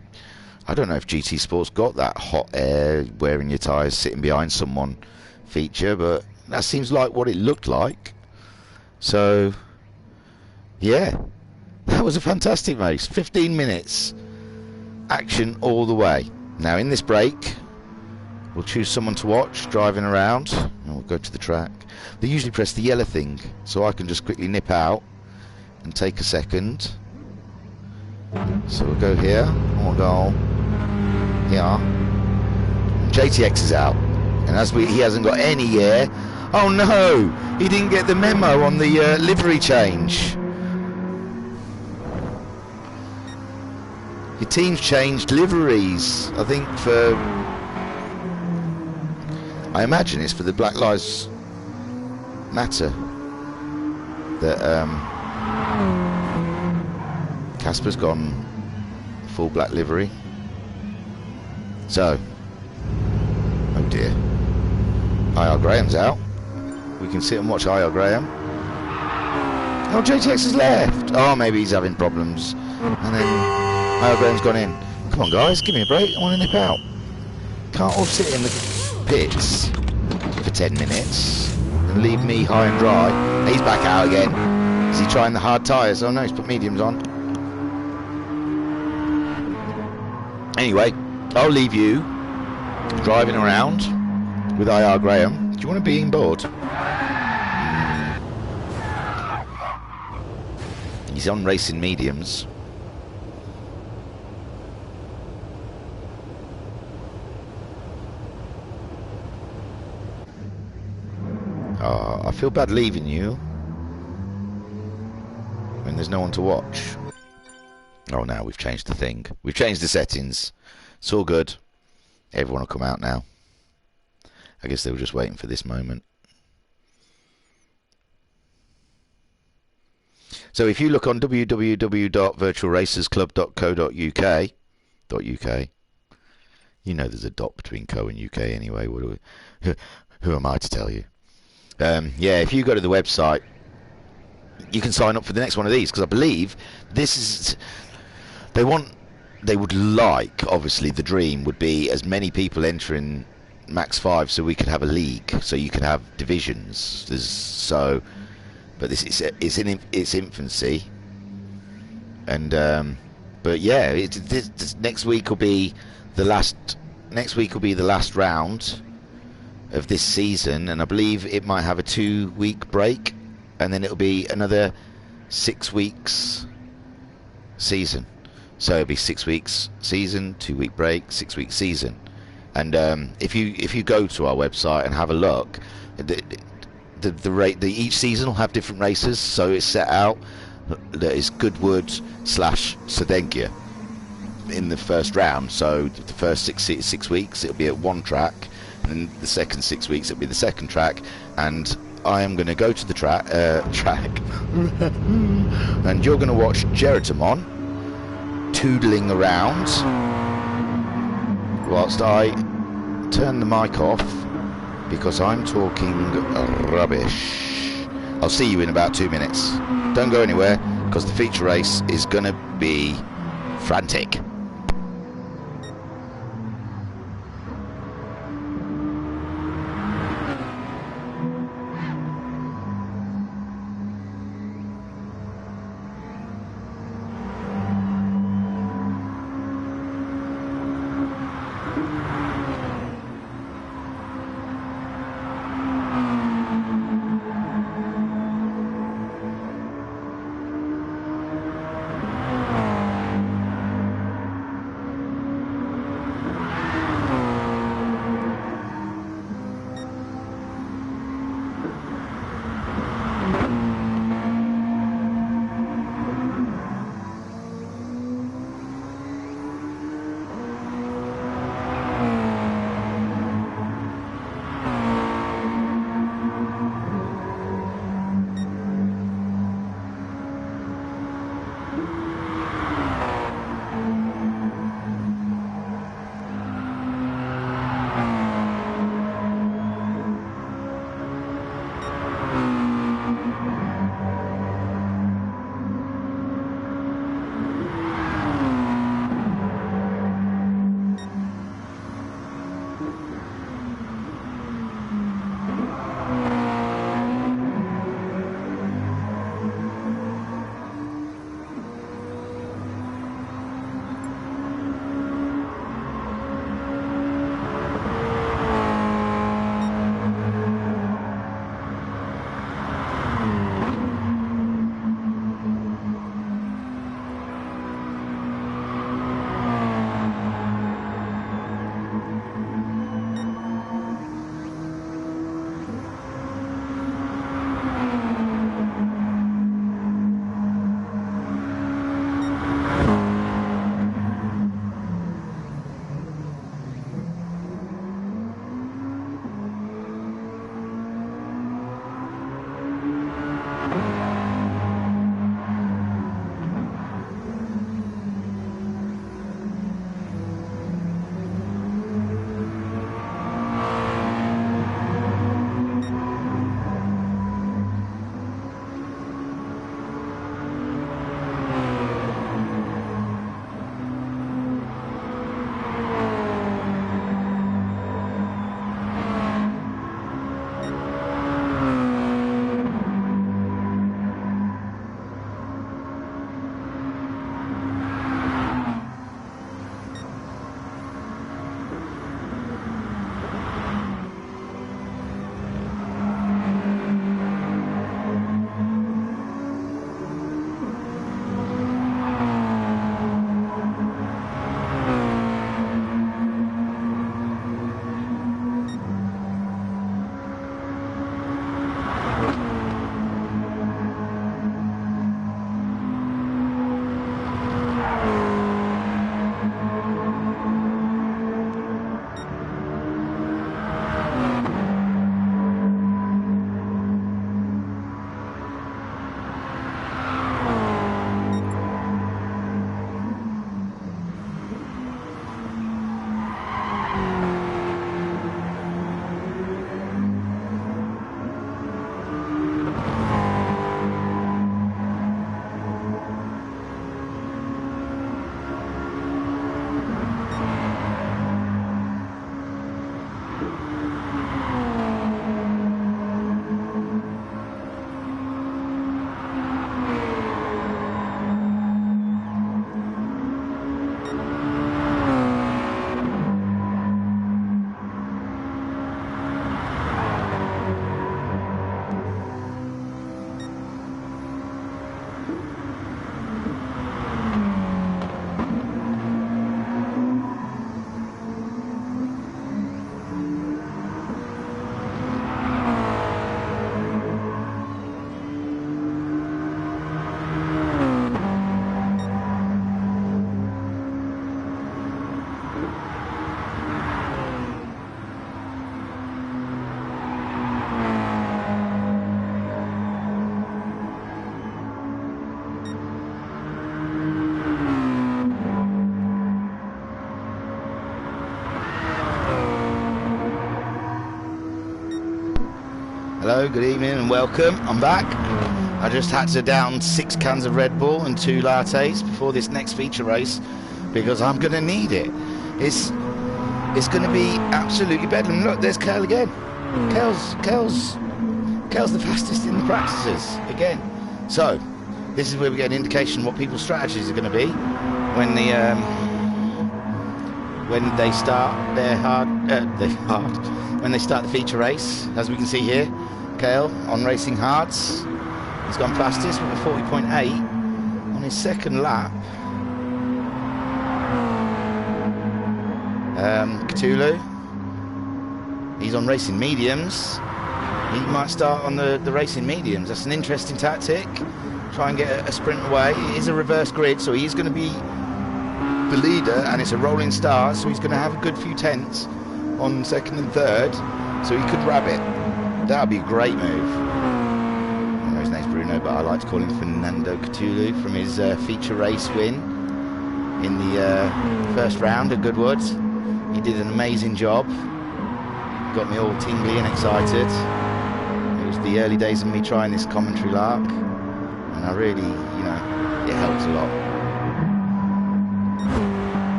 I don't know if GT Sports got that hot air wearing your tyres sitting behind someone feature, but that seems like what it looked like. So yeah, that was a fantastic race. 15 minutes action all the way. Now in this break we'll choose someone to watch driving around, and we'll go to the track. They usually press the yellow thing, so I can just quickly nip out and take a second. So we'll go here, or go here. JTX is out, and as he hasn't got any air. Oh no, he didn't get the memo on the livery change. Your team's changed liveries, I think, for, I imagine it's for the Black Lives Matter that Casper's gone full black livery. So, oh dear, IR Graham's out. We can sit and watch IR Graham. Oh, JTX has left. Oh, maybe he's having problems. And then IR Graham's gone in. Come on guys, give me a break, I want to nip out. Can't all sit in the pits for 10 minutes and leave me high and dry. He's back out again. Is he trying the hard tyres? Oh no, he's put mediums on. Anyway, I'll leave you driving around with IR Graham. Do you want to be on board? He's on racing mediums. Oh, I feel bad leaving you when there's no one to watch. Oh, now we've changed the thing. We've changed the settings. It's all good. Everyone will come out now. I guess they were just waiting for this moment. So if you look on www.virtualracersclub.co.uk, you know there's a dot between co and UK anyway. Who am I to tell you? Yeah, if you go to the website, you can sign up for the next one of these, because I believe this is, they would like, obviously the dream would be as many people entering MaX5 so we could have a league, so you could have divisions. But this is it's in its infancy, and but yeah, this next week will be the last. Next week will be the last round of this season, and I believe it might have a 2-week break, and then it'll be another 6 weeks season. So it'll be 6 weeks season, 2-week break, 6-week season. And if you go to our website and have a look, each season will have different races. So it's set out that it's Goodwood / Sedengia in the first round. So the first six weeks it'll be at one track, and then the second 6 weeks it'll be the second track. And I am going to go to the track, and you're going to watch Geratamon toodling around whilst I turn the mic off because I'm talking rubbish. I'll see you in about 2 minutes. Don't go anywhere, because the feature race is going to be frantic. Hello, good evening and welcome. I'm back. I just had to down 6 cans of Red Bull and 2 lattes before this next feature race because I'm going to need it. It's going to be absolutely bedlam. Look, there's Kale again. Kale's the fastest in the practices again. So this is where we get an indication what people's strategies are going to be when they start when they start the feature race. As we can see here, Kale on racing hards. He's gone fastest with a 40.8 on his second lap. Cthulhu, he's on racing mediums. He might start on the racing mediums. That's an interesting tactic. Try and get a sprint away. It is a reverse grid, so he's going to be the leader, and it's a rolling start, so he's going to have a good few tenths on second and third, so he could grab it. That would be a great move. I know his name's Bruno, but I like to call him Fernando Cthulhu from his feature race win in the first round at Goodwood. He did an amazing job. Got me all tingly and excited. It was the early days of me trying this commentary lark, and I really, it helps a lot.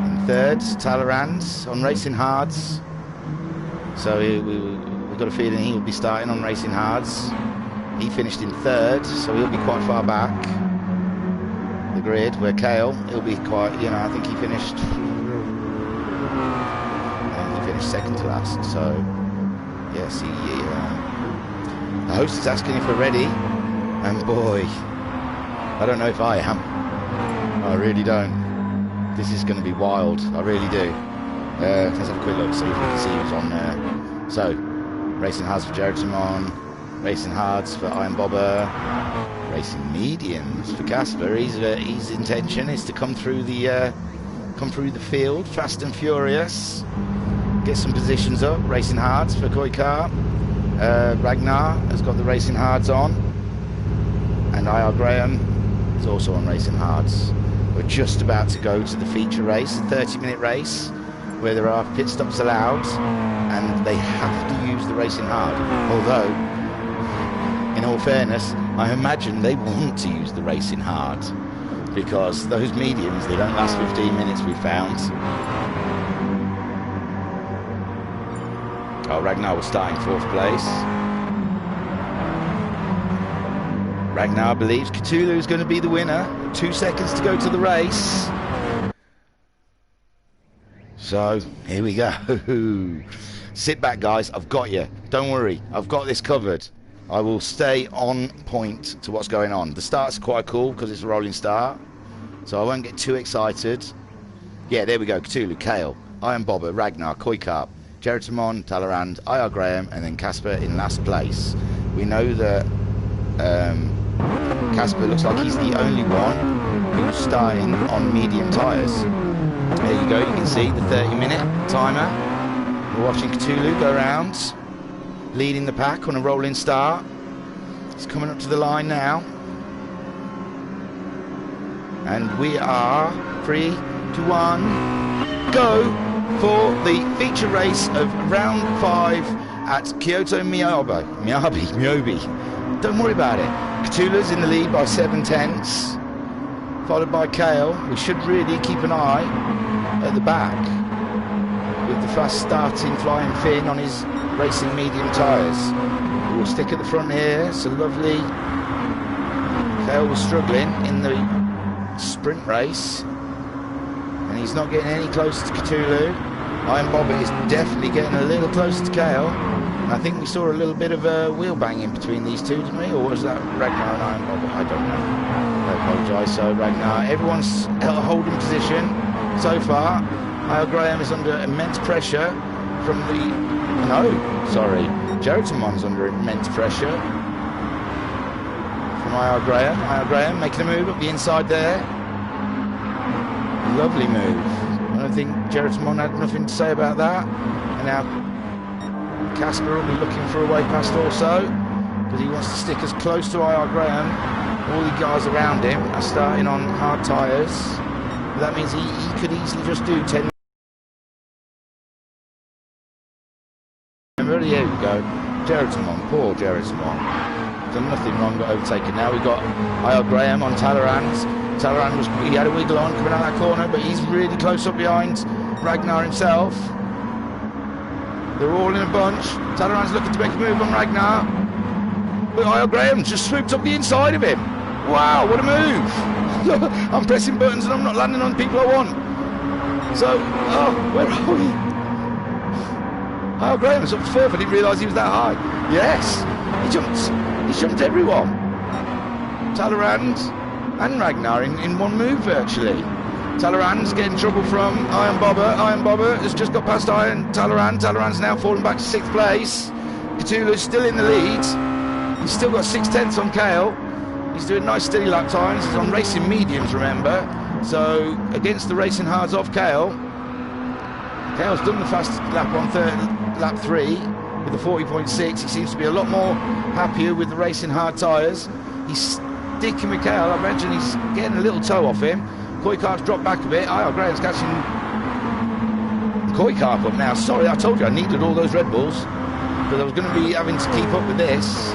In third, Talleyrand on racing hards. So we've got a feeling he will be starting on racing hards. He finished in third, so he'll be quite far back. The grid, where Kale, he'll be quite, I think he finished second to last. So yes, the host is asking if we're ready, and boy, I don't know if I am. I really don't. This is going to be wild. I really do. Let's have a quick look, see if we can see who's on there. So, racing hards for Jared Simon, racing hards for Iron Bobber, racing mediums for Casper. His intention is to come through the field fast and furious. Get some positions up. Racing hards for Koikar. Ragnar has got the racing hards on, and IR Graham is also on racing hards. We're just about to go to the feature race, a 30-minute race where there are pit stops allowed, and they have to use the racing hard. Although, in all fairness, I imagine they want to use the racing hard because those mediums, they don't last 15 minutes, we found. Oh, Ragnar will start in 4th place. Ragnar believes Cthulhu is going to be the winner. 2 seconds to go to the race. So, here we go. Sit back, guys. I've got you. Don't worry. I've got this covered. I will stay on point to what's going on. The start's quite cool because it's a rolling start, so I won't get too excited. Yeah, there we go. Cthulhu, Kale, Iron Bobber, Ragnar, Koikar, Jared Simon, Talleyrand, IR Graham, and then Casper in last place. We know that Casper looks like he's the only one who's starting on medium tyres. There you go, you can see the 30-minute timer. We're watching Cthulhu go around, leading the pack on a rolling start. He's coming up to the line now. And we are 3, 2, 1, go for the feature race of round 5 at Kyoto Miyabi. Don't worry about it. Cthulhu's in the lead by 7 tenths, followed by Kale. We should really keep an eye at the back with the fast starting Flying Finn on his racing medium tyres. We'll stick at the front here. So lovely. Kale was struggling in the sprint race, and he's not getting any closer to Cthulhu. Iron Bobber is definitely getting a little closer to Kale. I think we saw a little bit of a wheel banging between these two, didn't we? Or was that Ragnar and Iron Bobber? I don't know. I apologise. So Ragnar, everyone's holding position so far. Iron Graham is under immense pressure from the... No, sorry. Jared Simon's under immense pressure from IR Graham. IR Graham making a move up the inside there. Lovely move. I don't think Jared Simon had nothing to say about that. And now Casper will be looking for a way past also, because he wants to stick as close to IR Graham. All the guys around him are starting on hard tyres. That means he could easily just do 10. Here we go. Jared's wrong, poor Jared's wrong. Done nothing wrong, got overtaken. Now we've got IR Graham on Talleyrand. Talleyrand he had a wiggle on coming out that corner, but he's really close up behind Ragnar himself. They're all in a bunch. Talleyrand's looking to make a move on Ragnar, but IR Graham just swooped up the inside of him. Wow, what a move! I'm pressing buttons and I'm not landing on the people I want. So, where are we? IR Graham's up to fourth. I didn't realise he was that high. Yes, he jumped everyone. Talleyrand and Ragnar in one move virtually. Talleyrand's getting trouble from Iron Bobber. Iron Bobber has just got past Talleyrand. Talleyrand's now fallen back to 6th place. Cthulhu's still in the lead. He's still got 6/10 on Kale. He's doing nice steady lap times. He's on racing mediums, remember. So against the racing hards of Kale. Kale's done the fastest lap on lap 3 with the 40.6. He seems to be a lot more happier with the racing hard tyres. He's sticking with Kale. I imagine he's getting a little toe off him. Koikarp's dropped back a bit. IR Graham's catching Koikarp up now. Sorry, I told you I needed all those Red Bulls, but I was going to be having to keep up with this.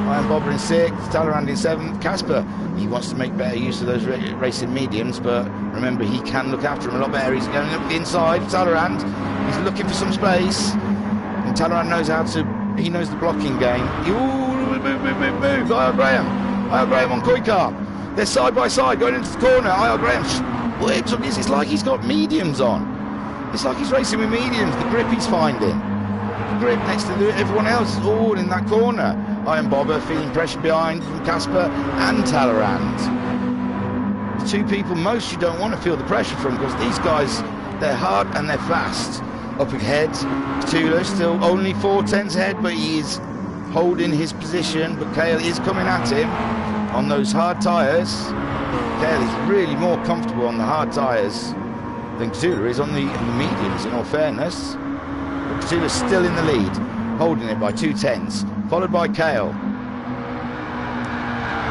Iron Bobber in 6th, Talleyrand in 7th. Casper, he wants to make better use of those racing mediums, but remember, he can look after him a lot better. He's going up the inside. Talleyrand, he's looking for some space, and Talleyrand knows he knows the blocking game. Move. IR Graham on Koikarp. They're side by side going into the corner. IR Graham whips up. It's like he's got mediums on. It's like he's racing with mediums. The grip he's finding. The grip next to everyone else is all in that corner. Iron Bobber feeling pressure behind from Casper and Talleyrand. The two people most you don't want to feel the pressure from, because these guys, they're hard and they're fast. Up ahead, Cthulhu still only 4/10 ahead, but he is holding his position. But Kale is coming at him on those hard tyres. Kale is really more comfortable on the hard tyres than Cthulhu is on the mediums, in all fairness. But Cthulhu's still in the lead, holding it by 2/10, followed by Kale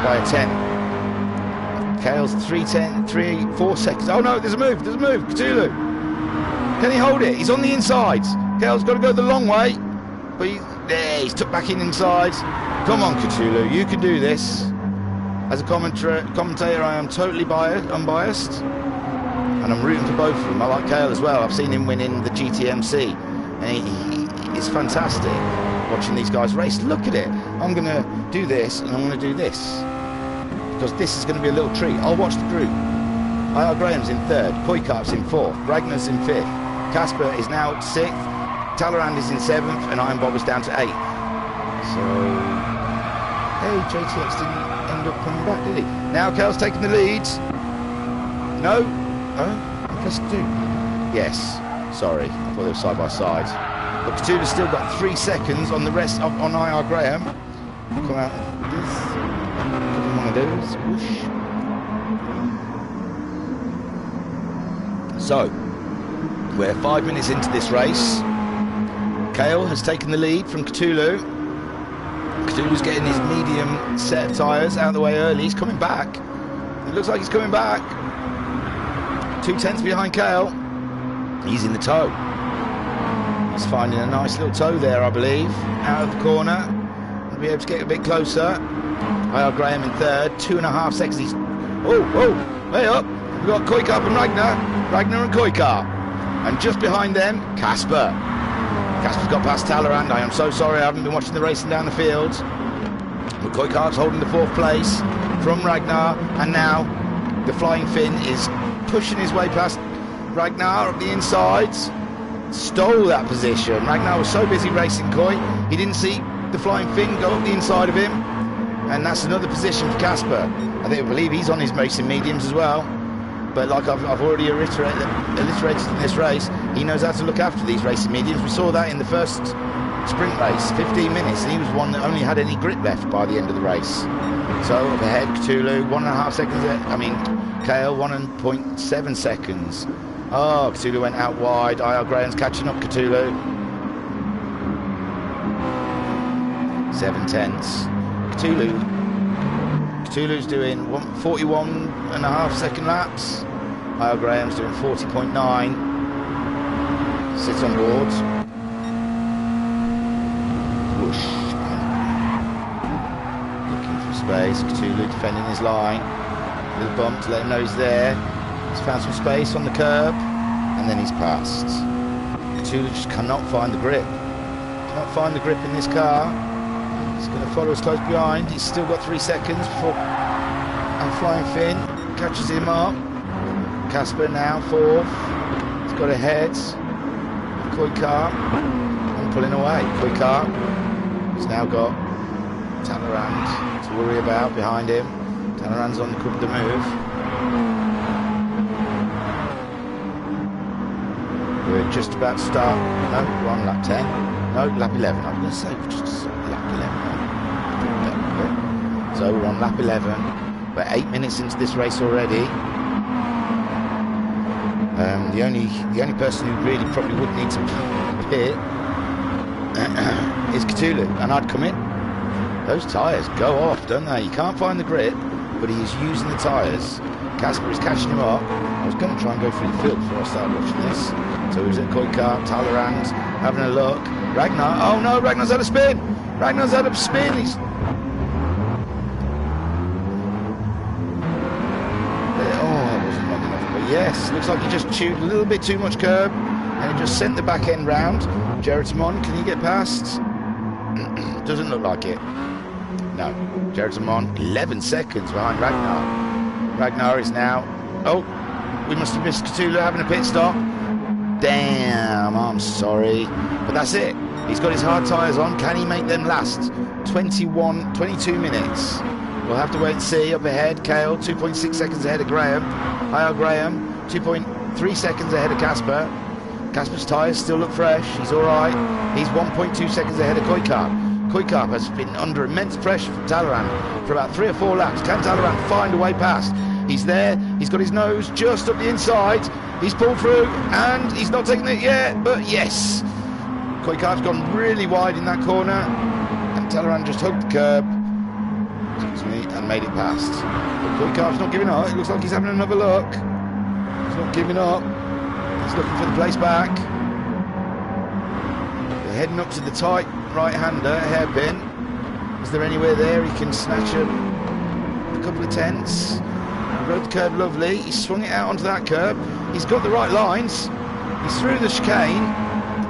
by a 10. Kale's 4 seconds. Oh no, there's a move. Cthulhu, can he hold it? He's on the inside. Kale's got to go the long way, but he's tucked back inside. Come on, Cthulhu, you can do this. As a commentator, I am totally unbiased, and I'm rooting for both of them. I like Kale as well. I've seen him win in the GTMC, and it's fantastic watching these guys race. Look at it. I'm going to do this, and I'm going to do this, because this is going to be a little treat. I'll watch the group. IR Graham's in 3rd, Koikarp's in 4th, Ragnar's in 5th, Casper is now 6th, Talleyrand is in 7th, and Iron Bobber's down to 8th. So, hey, JTX didn't end up coming back, did he? Now Kale's taking the lead. No? Oh, I pressed 2. Yes, sorry, I thought they were side by side. But Cthulhu's still got 3 seconds on the rest on IR Graham. Come out with this. Give him one of those. Whoosh. So, we're 5 minutes into this race. Kale has taken the lead from Cthulhu. Cthulhu's getting his medium set of tyres out of the way early. He's coming back. It looks like he's coming back. 2/10 behind Kale. He's in the toe. He's finding a nice little toe there, I believe, out of the corner. He'll be able to get a bit closer. IR Graham in 3rd, 2.5 seconds. He's way up. We've got Koikarp and Ragnar and Koikarp. And just behind them, Casper. Casper's got past Talleyrand. I am so sorry, I haven't been watching the racing down the field. But Koikarp's holding the 4th place from Ragnar, and now the Flying Finn is pushing his way past Ragnar up the inside. Stole that position. Ragnar was so busy racing Koi, he didn't see the Flying Finn go up the inside of him, and that's another position for Casper. I believe he's on his racing mediums as well. But like I've already alliterated in this race, he knows how to look after these racing mediums. We saw that in the first sprint race, 15 minutes, and he was one that only had any grip left by the end of the race. So up ahead, Cthulhu, 1.5 seconds. Kale, 1.7 seconds. Oh, Cthulhu went out wide. IR Graham's catching up Cthulhu. 7/10. Cthulhu's doing 41.5 second laps. IR Graham's doing 40.9. Sits on board. push. Looking for space. Cthulhu defending his line. Little bump to let him know he's there. He's found some space on the curb, and then he's passed. Cthulhu just cannot find the grip. Cannot find the grip in this car. He's going to follow us close behind. He's still got 3 seconds before Flying Finn catches him up. Casper now 4th. He's got ahead. Koikar. I'm pulling away. Koikar. He's now got Talleyrand to worry about behind him. Talleyrand's on the move. We're just about to start. No, we're on lap 10. No, lap 11. I was going to say we're just lap 11. So we're on lap 11. We're 8 minutes into this race already. The only person who really probably would need to pit is Cthulhu, and I'd come in. Those tyres go off, don't they? You can't find the grip, but he is using the tyres. Casper is catching him up. I was going to try and go through the field before I started watching this. So he was at Koikar, Talleyrand, having a look. Ragnar, oh no, Ragnar's out of spin! Ragnar's out of spin! He's... Yes, looks like he just chewed a little bit too much curb and he just sent the back end round. Jared-Simon, can he get past? Doesn't look like it. No. Jared-Simon, 11 seconds behind Ragnar. Ragnar is now... Oh, we must have missed Cthulhu having a pit stop. Damn, I'm sorry. But that's it. He's got his hard tyres on. Can he make them last 22 minutes? We'll have to wait and see. Up ahead, Kale, 2.6 seconds ahead of Graham. Hi, Graham, 2.3 seconds ahead of Casper. Casper's tyres still look fresh. He's all right. He's 1.2 seconds ahead of Koikar. Koikar has been under immense pressure from Talleyrand for about 3 or 4 laps. Can Talleyrand find a way past? He's there. He's got his nose just up the inside. He's pulled through, and he's not taking it yet, but yes. Koikar's gone really wide in that corner, and Talleyrand just hugged the curb. And made it past. But Koikar's not giving up. It looks like he's having another look. He's not giving up. He's looking for the place back. They're heading up to the tight right-hander, hairpin. Is there anywhere there he can snatch a couple of tenths? He rode the curb lovely. He swung it out onto that curb. He's got the right lines. He's through the chicane.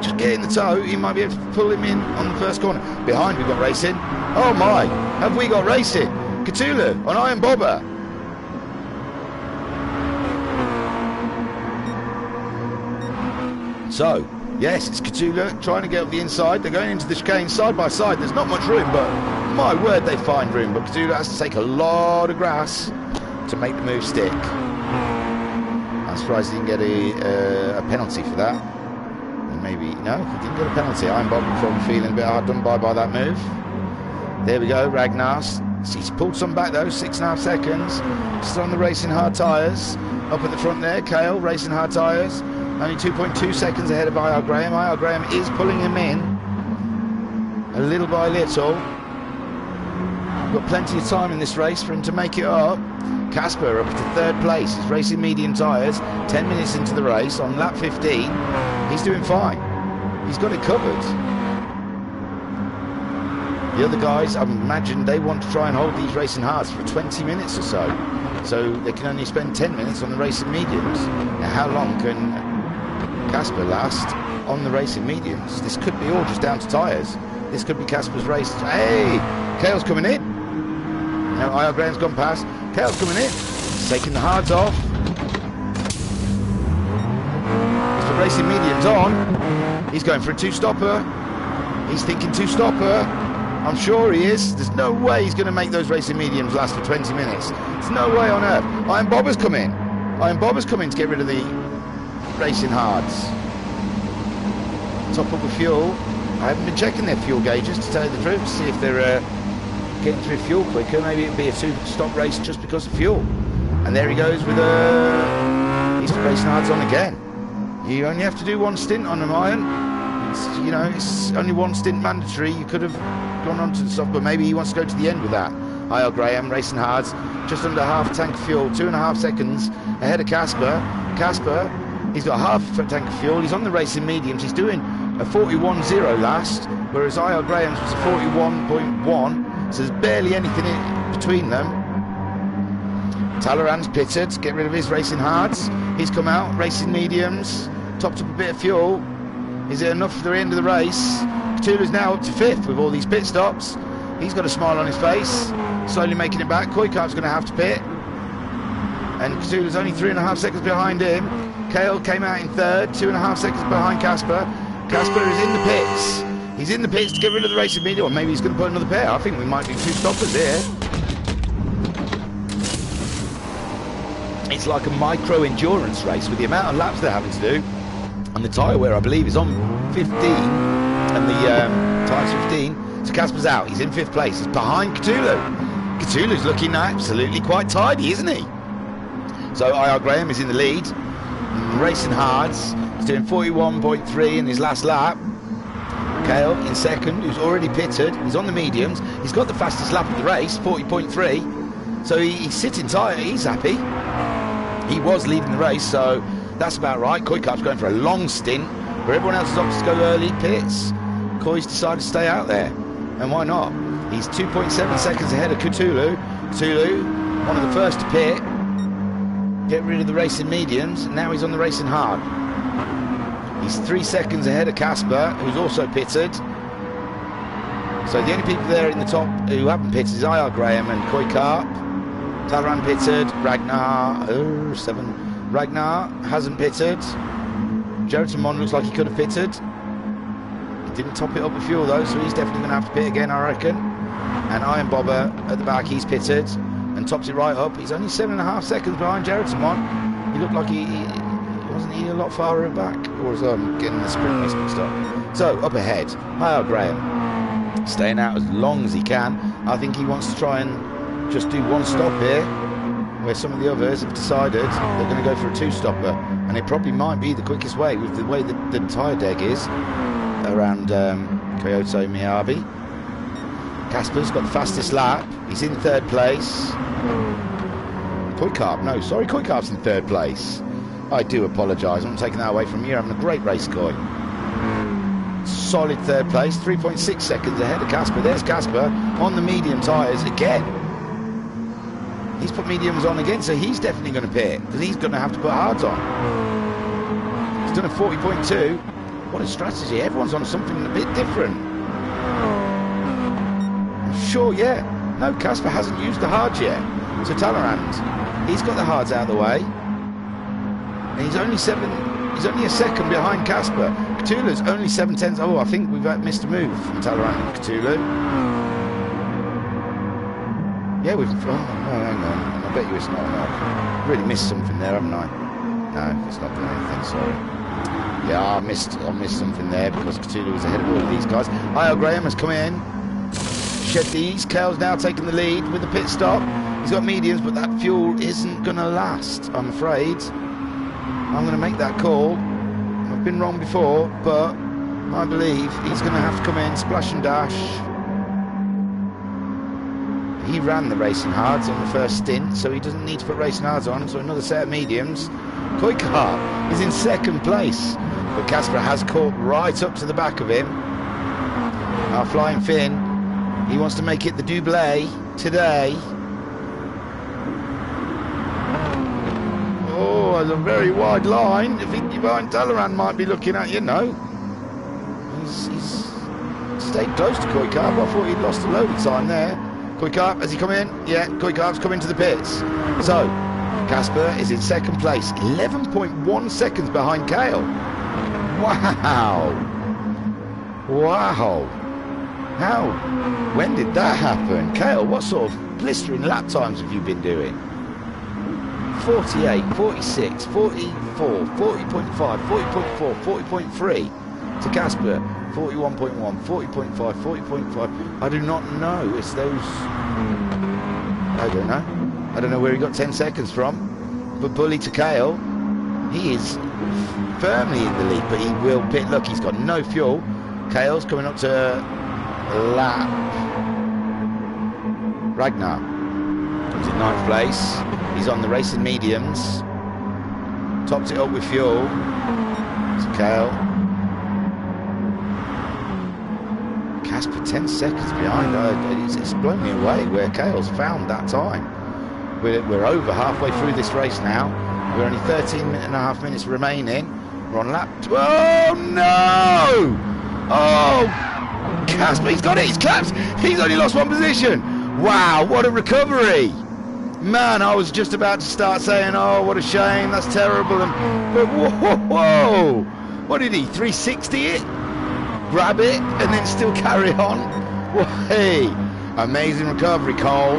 Just get in the toe. He might be able to pull him in on the first corner. Behind we've got racing. Oh my, have we got racing? Cthulhu on Iron Bobber. So, yes, it's Cthulhu trying to get up the inside. They're going into the chicane side by side. There's not much room, but my word, they find room. But Cthulhu has to take a lot of grass to make the move stick. I'm surprised he didn't get a penalty for that. Maybe, no, he didn't get a penalty. Iron Bobber probably feeling a bit hard done by that move. There we go, Ragnar. He's pulled some back though, 6.5 seconds. Still on the racing hard tyres. Up at the front there, Kale, racing hard tyres. Only 2.2 seconds ahead of IR Graham. IR Graham is pulling him in. A little by little. We've got plenty of time in this race for him to make it up. Casper up to 3rd place. He's racing medium tyres. 10 minutes into the race on lap 15. He's doing fine. He's got it covered. The other guys, I imagine they want to try and hold these racing hards for 20 minutes or so. So they can only spend 10 minutes on the racing mediums. Now how long can Casper last on the racing mediums? This could be all just down to tyres. This could be Casper's race. Hey, Kale's coming in. Now IR Graham's gone past. Kale's coming in. He's taking the hards off. He's put racing mediums on. He's going for a 2-stopper. He's thinking 2-stopper. I'm sure he is. There's no way he's going to make those racing mediums last for 20 minutes. There's no way on earth. Iron Bobber's come in. Iron Bobber's come in to get rid of the racing hards. Top up with fuel. I haven't been checking their fuel gauges, to tell you the truth, to see if they're getting through fuel quicker. Maybe it'll be a 2-stop race just because of fuel. And there he goes with he's racing hards on again. You only have to do 1 stint on them, Iron. You know, it's only 1 stint mandatory. You could have gone on to the soft, but maybe he wants to go to the end with that. IR Graham racing hards, just under half a tank of fuel, 2.5 seconds ahead of Casper. Casper, he's got half a tank of fuel. He's on the racing mediums. He's doing a 41.0 last, whereas IR Graham's was a 41.1, so there's barely anything in between them. Talleyrand's pitted to get rid of his racing hards. He's come out, racing mediums, topped up a bit of fuel. Is it enough for the end of the race? Cthulhu's now up to 5th with all these pit stops. He's got a smile on his face, slowly making it back. Koikarp's going to have to pit. And Cthulhu's only 3.5 seconds behind him. Kale came out in 3rd, 2.5 seconds behind Casper. Casper is in the pits. He's in the pits to get rid of the racing medium, or maybe he's going to put another pair. I think we might do 2 stoppers here. It's like a micro endurance race with the amount of laps they're having to do. And the tyre wear, I believe, is on 15, and the tyre's 15. So Casper's out. He's in 5th place. He's behind Cthulhu. Cthulhu's looking absolutely quite tidy, isn't he? So IR Graham is in the lead, racing hards. He's doing 41.3 in his last lap. Kale in 2nd, who's already pitted. He's on the mediums. He's got the fastest lap of the race, 40.3. So he's sitting tight. He's happy. He was leading the race, so that's about right. Koikarp's going for a long stint, where everyone else is opted to go early, pits. Koi's decided to stay out there, and why not? He's 2.7 seconds ahead of Cthulhu. Cthulhu, one of the first to pit. Get rid of the racing mediums, and now he's on the racing hard. He's 3 seconds ahead of Casper, who's also pitted. So the only people there in the top who haven't pitted is IR Graham and Koikarp. Talleyrand pitted, Ragnar, 7. Ragnar hasn't pitted. Jerriton looks like he could have pitted. He didn't top it up with fuel though, so he's definitely going to have to pit again, I reckon. And Iron Bobber at the back, he's pitted and topped it right up. He's only 7.5 seconds behind Jerriton. He looked like he wasn't he a lot farther back, or was getting the sprint race mixed up. So up ahead, IR Graham, staying out as long as he can. I think he wants to try and just do one stop here, where some of the others have decided they're going to go for a 2-stopper, and it probably might be the quickest way with the way the tyre deck is around Kyoto Miyabi. Casper's got the fastest lap. He's in 3rd place. Koikarp's in 3rd place. I do apologise, I'm taking that away from you. You're having a great race, Koi. Solid 3rd place, 3.6 seconds ahead of Casper. There's Casper on the medium tyres again. He's put mediums on again, so he's definitely going to pit, because he's going to have to put hards on. He's done a 40.2. What a strategy. Everyone's on something a bit different. Sure, yeah. No, Casper hasn't used the hards yet. So Talleyrand, he's got the hards out of the way. And he's only a second behind Casper. Cthulhu's only 7 tenths. Oh, I think we've missed a move from Talleyrand and Cthulhu. Yeah, we've... Oh, no, hang on. I bet you it's not enough. Really missed something there, haven't I? No, it's not doing anything, sorry. Yeah, I missed something there because Cthulhu was ahead of all of these guys. IR Graham has come in. Shed these. Kale's now taking the lead with the pit stop. He's got mediums, but that fuel isn't going to last, I'm afraid. I'm going to make that call. I've been wrong before, but I believe he's going to have to come in, splash and dash. He ran the racing hards on the first stint, so he doesn't need to put racing hards on, so another set of mediums. Koikarp is in 2nd place, but Casper has caught right up to the back of him. Our Flying Finn, he wants to make it the double today. Oh, there's a very wide line. I think Ivan Talleyrand might be looking at you, no. He's stayed close to Koikarp. I thought he'd lost a load of time there. Koikarp, has he come in? Yeah, Koikarp's come into the pits. So, Casper is in 2nd place, 11.1 seconds behind Kale. Wow. Wow. How? When did that happen? Kale, what sort of blistering lap times have you been doing? 48, 46, 44, 40.5, 40.4, 40.3 to Casper. 41.1, 40.5, 40.5. I do not know. It's those... I don't know. I don't know where he got 10 seconds from. But bully to Kale. He is firmly in the lead, but he will pit. Look, he's got no fuel. Kale's coming up to lap. Ragnar. He's in 9th place. He's on the racing mediums. Topped it up with fuel. To Kale. Casper 10 seconds behind. It's blown me away where Kale's found that time. We're over halfway through this race now. We're only 13.5 minutes remaining. We're on lap. Oh no! Oh, Casper, he's got it. He's collapsed. He's only lost one position. Wow, what a recovery! Man, I was just about to start saying, "Oh, what a shame. That's terrible." But whoa! What did he? 360 it? Grab it and then still carry on? Well, hey, amazing recovery, Cole.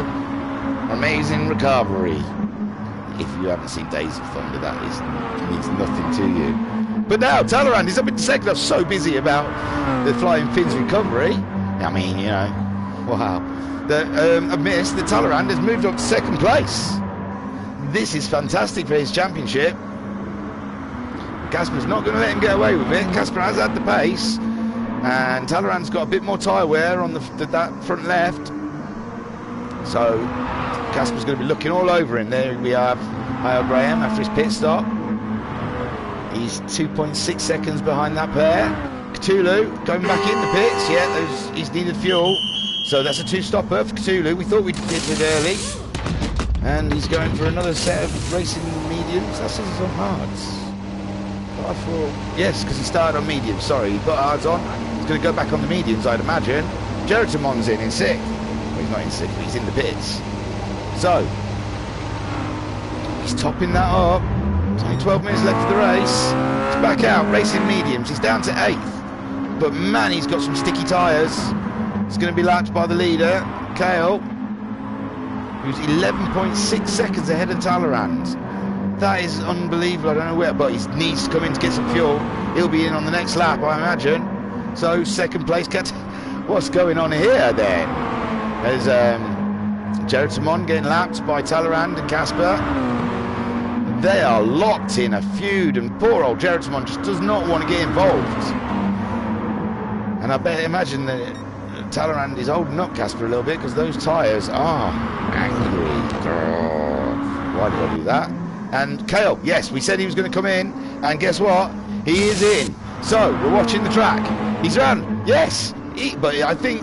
Amazing recovery. If you haven't seen Days of Thunder, that means nothing to you. But now Talleyrand is up in second. I'm so busy about the Flying Finn's recovery. I mean, you know, wow. I've missed that Talleyrand has moved up to second place. This is fantastic for his championship. Casper's not going to let him get away with it. Casper has had the pace, and Talleyrand's got a bit more tyre wear on that front left. So Casper's going to be looking all over him. There we have Hale Graham after his pit stop. He's 2.6 seconds behind that pair. Cthulhu going back in the pits. Yeah, he's needed fuel. So that's a two-stopper for Cthulhu. We thought we'd pitted early. And he's going for another set of racing mediums. That says he's on hards. But I thought, yes, because he started on mediums. Sorry, he put hards on. He's going to go back on the mediums, I'd imagine. Geratimon's in 6th. Well, he's not in 6th, but he's in the pits. So, he's topping that up. There's only 12 minutes left of the race. He's back out, racing mediums. He's down to 8th. But man, he's got some sticky tyres. He's going to be lapped by the leader, Kale, who's 11.6 seconds ahead of Talleyrand. That is unbelievable. I don't know where, but he needs to come in to get some fuel. He'll be in on the next lap, I imagine. So, second place. What's going on here then? There's Geratimon getting lapped by Talleyrand and Casper. They are locked in a feud, and poor old Geratimon just does not want to get involved. And I imagine that Talleyrand is holding up Casper a little bit because those tyres are angry. Oh, why did I do that? And Kale, yes, we said he was going to come in, and guess what? He is in. So we're watching the track. He's run, yes, but I don't think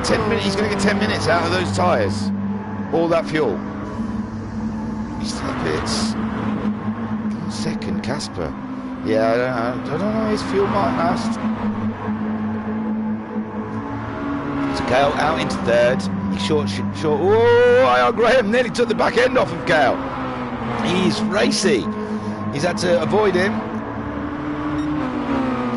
10 minutes. He's going to get 10 minutes out of those tyres. All that fuel. He's still in pits. Second, Casper. Yeah, I don't know. His fuel might last. So Kale out into 3rd. He's short. Oh, Graham nearly took the back end off of Kale. He's racy. He's had to avoid him.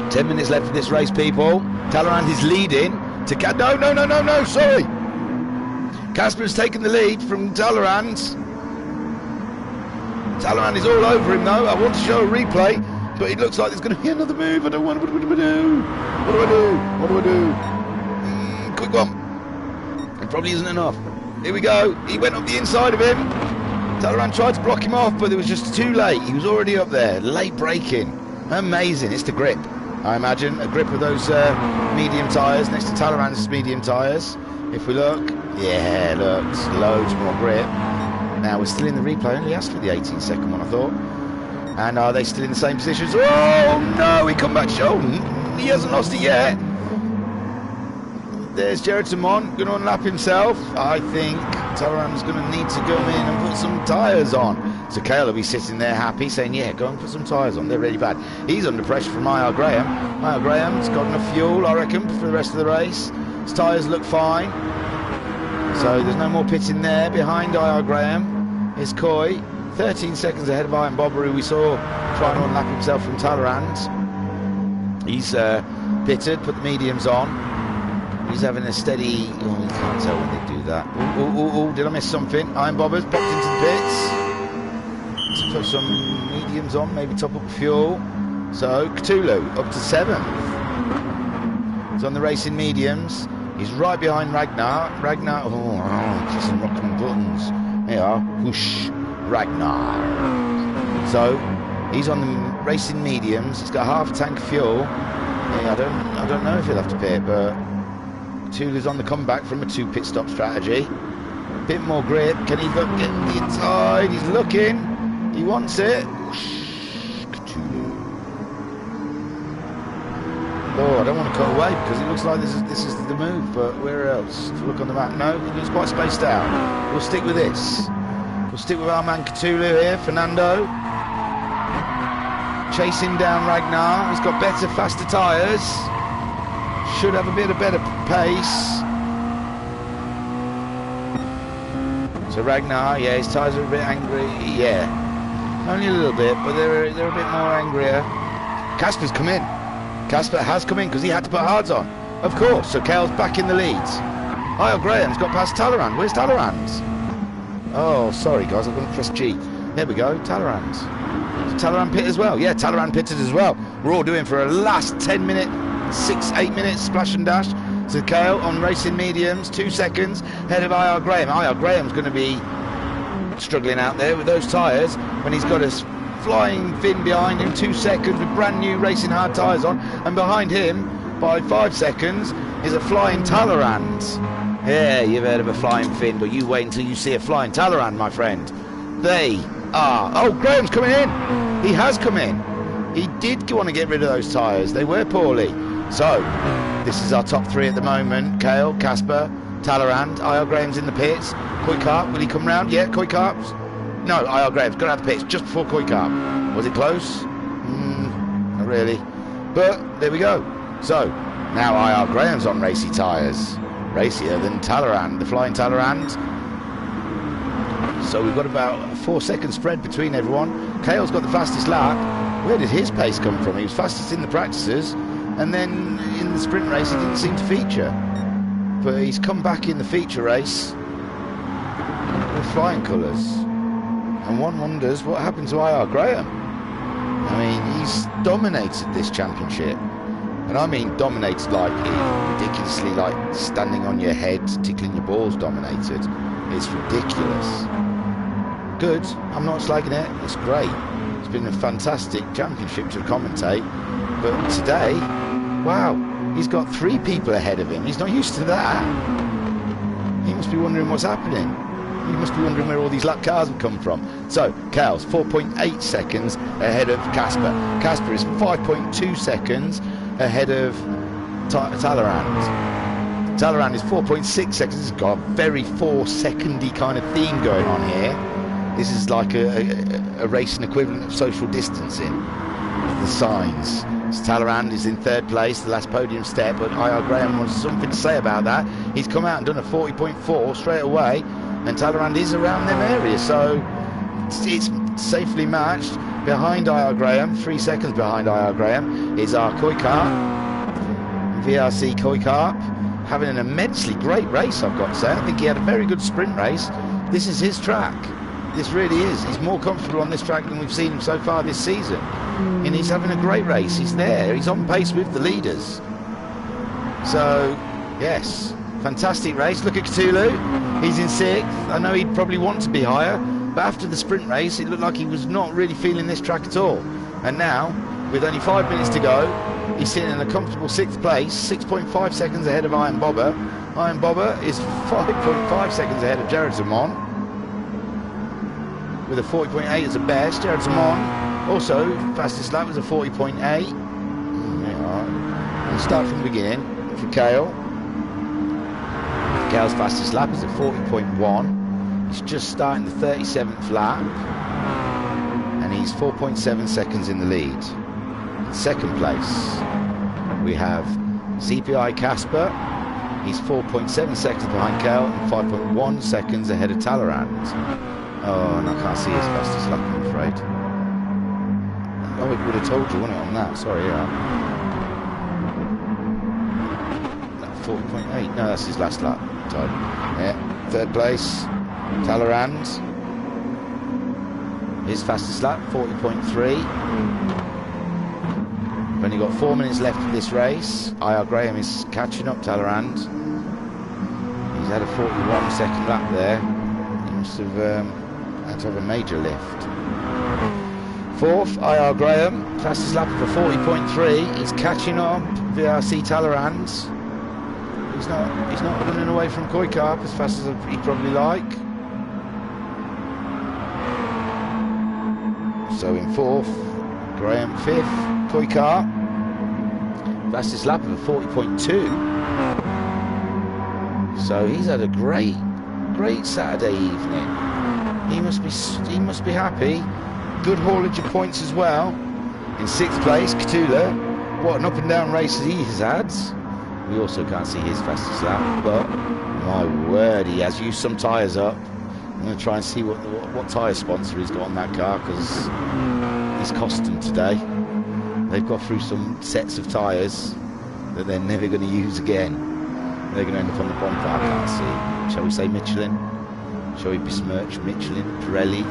10 minutes left of this race, people. Talleyrand is leading to no, sorry. Casper has taken the lead from Talleyrand. Talleyrand is all over him though. I want to show a replay, but it looks like there's going to be another move. I don't want. What do I do? Quick one. It probably isn't enough. Here we go. He went up the inside of him. Talleyrand tried to block him off, but it was just too late. He was already up there. Late braking. Amazing. It's the grip, I imagine. A grip of those medium tyres next to Talleyrand's medium tyres. If we look, yeah, looks loads more grip. Now we're still in the replay. Only asked for the 18-second one, I thought. And are they still in the same positions? Oh no, he come back. Oh, he hasn't lost it yet. There's Geratimon going to unlap himself. I think Talleyrand's going to need to go in and put some tyres on. So Kale will be sitting there happy, saying, yeah, go and put some tyres on. They're really bad. He's under pressure from Hale Graham. Hale Graham's got enough fuel, I reckon, for the rest of the race. His tyres look fine. So there's no more pitting there. Behind Hale Graham is Coy. 13 seconds ahead of Iron Bobber, who we saw trying to unlap himself from Talleyrand. He's pitted, put the mediums on. He's having a steady... Oh, you can't tell when they do that. Oh, did I miss something? Iron Bobber's popped into the pits. To put some mediums on, maybe top up fuel. So, Cthulhu up to 7th. He's on the racing mediums. He's right behind Ragnar. Ragnar... Oh, just some rocking buttons. There you are. Whoosh. Ragnar. So, he's on the racing mediums. He's got half a tank of fuel. Yeah, I don't know if he'll have to pit, but... Cthulhu's on the comeback from a 2 pit stop strategy. Bit more grip. Can he look get the inside? He's looking. He wants it. Cthulhu. Oh, I don't want to cut away because it looks like this is the move, but where else? If you look on the map, no, it looks quite spaced out. We'll stick with this. We'll stick with our man Cthulhu here, Fernando. Chasing down Ragnar. He's got better, faster tyres. Should have a bit of better pace. So Ragnar, yeah, his tyres are a bit angry. Yeah, only a little bit, but they're a bit more angrier. Casper's come in. Casper has come in because he had to put hards on. Of course, so Kale's back in the lead. Niall Graham's got past Talleyrand. Where's Talleyrand? Oh, sorry guys, I'm going to press G. There we go, Talleyrand. Talleyrand pit as well. Yeah, Talleyrand pitted as well. We're all doing for a last 10 minute, 8 minutes splash and dash. So Kale on racing mediums, 2 seconds ahead of IR Graham. IR Graham's going to be struggling out there with those tyres when he's got a flying Finn behind him, 2 seconds with brand new racing hard tyres on, and behind him by 5 seconds is a flying Talleyrand. Yeah, you've heard of a flying Finn, but you wait until you see a flying Talleyrand, my friend. They are... Oh, Graham's coming in. He has come in. He did want to get rid of those tyres. They were poorly. So, this is our top 3 at the moment. Kale, Casper, Talleyrand. IR Graham's in the pits. Koikarp, will he come round? Yeah, Koikarp's... No, IR Graham's got out of the pits just before Koikarp. Was it close? Not really. But, there we go. So, now IR Graham's on racy tyres. Racier than Talleyrand, the flying Talleyrand. So we've got about a 4-second spread between everyone. Kale's got the fastest lap. Where did his pace come from? He was fastest in the practices, and then in the sprint race he didn't seem to feature. But he's come back in the feature race with flying colours. And one wonders what happened to IR Graham. I mean, he's dominated this championship. And I mean dominated like ridiculously, like standing on your head, tickling your balls dominated. It's ridiculous. Good, I'm not slagging it, it's great. It's been a fantastic championship to commentate. But today, wow, he's got 3 people ahead of him. He's not used to that. He must be wondering what's happening. He must be wondering where all these lap cars have come from. So, Kale's 4.8 seconds ahead of Casper. Casper is 5.2 seconds ahead of Talleyrand. Talleyrand is 4.6 seconds. It's got a very 4-secondy kind of theme going on here. This is like a racing equivalent of social distancing. The signs. So Talleyrand is in 3rd place, the last podium step, but IR Graham wants something to say about that. He's come out and done a 40.4 straight away, and Talleyrand is around them areas, so it's safely matched. Behind IR Graham, 3 seconds behind IR Graham, is our Koikarp, VRC Koikarp, having an immensely great race, I've got to say. I think he had a very good sprint race. This is his track. This really is. He's more comfortable on this track than we've seen him so far this season. And he's having a great race. He's there. He's on pace with the leaders. So, yes, fantastic race. Look at Cthulhu. He's in 6th. I know he'd probably want to be higher, but after the sprint race, it looked like he was not really feeling this track at all. And now, with only 5 minutes to go, he's sitting in a comfortable 6th place, 6.5 seconds ahead of Iron Bobber. Iron Bobber is 5.5 seconds ahead of Jared Zamon, with a 40.8 as a best. Jared Zamon, also fastest lap, was a 40.8. We'll start from the beginning for Kale. Kale's fastest lap is a 40.1. He's just starting the 37th lap, and he's 4.7 seconds in the lead. In 2nd place, we have CPI Casper. He's 4.7 seconds behind Kale and 5.1 seconds ahead of Talleyrand. Oh, and I can't see his fastest lap, I'm afraid. Oh, it would have told you, wouldn't it, on that? Sorry, yeah. 40.8. No, that's his last lap time. Yeah, 3rd place, Talleyrand. His fastest lap, 40.3. We've only got 4 minutes left of this race. IR Graham is catching up Talleyrand. He's had a 41-second lap there. He must have had to have a major lift. 4th, IR Graham, fastest lap of a 40.3. He's catching up VRC Talleyrand. He's not running away from Koikarp as fast as he'd probably like. So in 4th, Graham 5th, Koikarp Fastest lap of a 40.2. So he's had a great Saturday evening. He must be happy. Good haulage of points as well. In 6th place, Kyoto. What an up and down race he has had. We also can't see his fastest lap, but my word, he has used some tyres up. I'm going to try and see what tyre sponsor he's got on that car, because he's cost them today. They've got through some sets of tyres that they're never going to use again. They're going to end up on the bottom. I can't see. Shall we say Michelin? Shall we besmirch Michelin? Pirelli?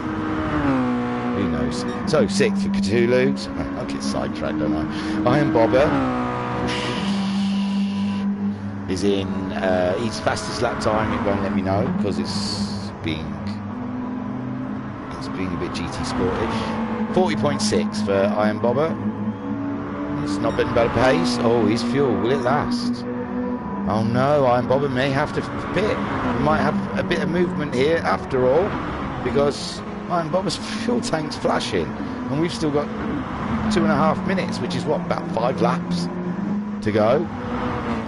Who knows? So, 6th for Cthulhu. I'll get sidetracked, don't I? Iron Bobber is in his fastest lap time. It won't let me know because it's being a bit GT sportish. 40.6 for Iron Bobber. It's not been about a pace. Oh, his fuel, will it last? Oh no, Iron Bobber may have to pit. We might have a bit of movement here after all, because Iron Bobber's fuel tank's flashing, and we've still got 2.5 minutes, which is what, about 5 laps to go.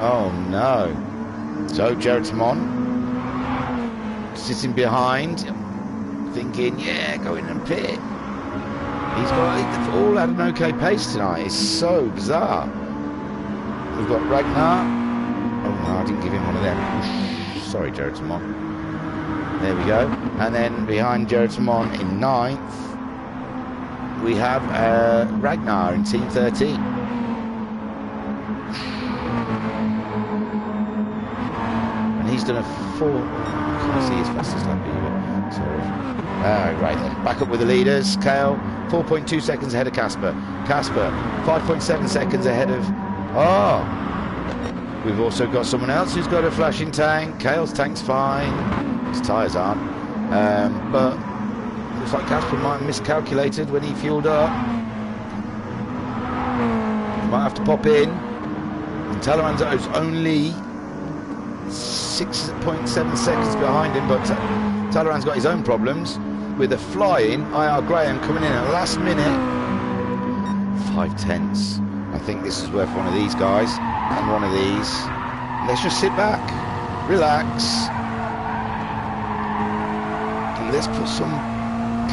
Oh no. So Jared Timon sitting behind, thinking, yeah, go in and pit. They've all had an okay pace tonight. It's so bizarre. We've got Ragnar. Oh no, I didn't give him one of them. Sorry, Jared Timon. There we go. And then behind Jared Timon in 9th, we have Ragnar in Team 13. And he's done a 4... I can't see his fastest lap either. Sorry. Right then. Back up with the leaders. Kale, 4.2 seconds ahead of Casper. Casper, 5.7 seconds ahead of... Oh! We've also got someone else who's got a flashing tank. Kale's tank's fine. His tyres aren't. But looks like Casper might have miscalculated when he fueled up. He might have to pop in. And Talaran's only 6.7 seconds behind him, but Talaran's got his own problems with a flying IR Graham coming in at the last minute. 5/10. I think this is worth one of these guys and one of these. Let's just sit back, relax, and let's put some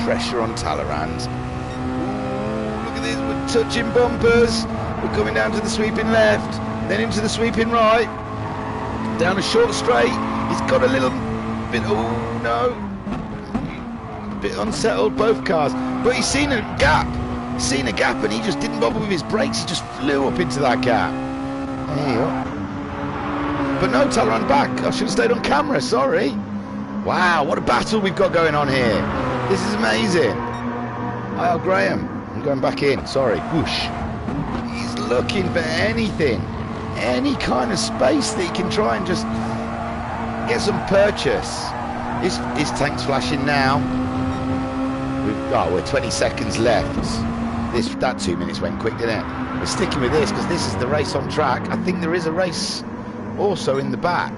pressure on Talleyrand. Look at this, we're touching bumpers. We're coming down to the sweeping left, then into the sweeping right, down a short straight. He's got a little bit, oh no, a bit unsettled, both cars, but he's seen a gap. Seen a gap and he just didn't bother with his brakes. He just flew up into that gap. There you go. But no, Talleyrand back. I should have stayed on camera, sorry. Wow, what a battle we've got going on here. This is amazing. IR Graham, I'm going back in, sorry. Whoosh. He's looking for anything, any kind of space that he can try and just get some purchase. His tank's flashing now. We're 20 seconds left. That 2 minutes went quick, didn't it? We're sticking with this because this is the race on track. I think there is a race also in the back.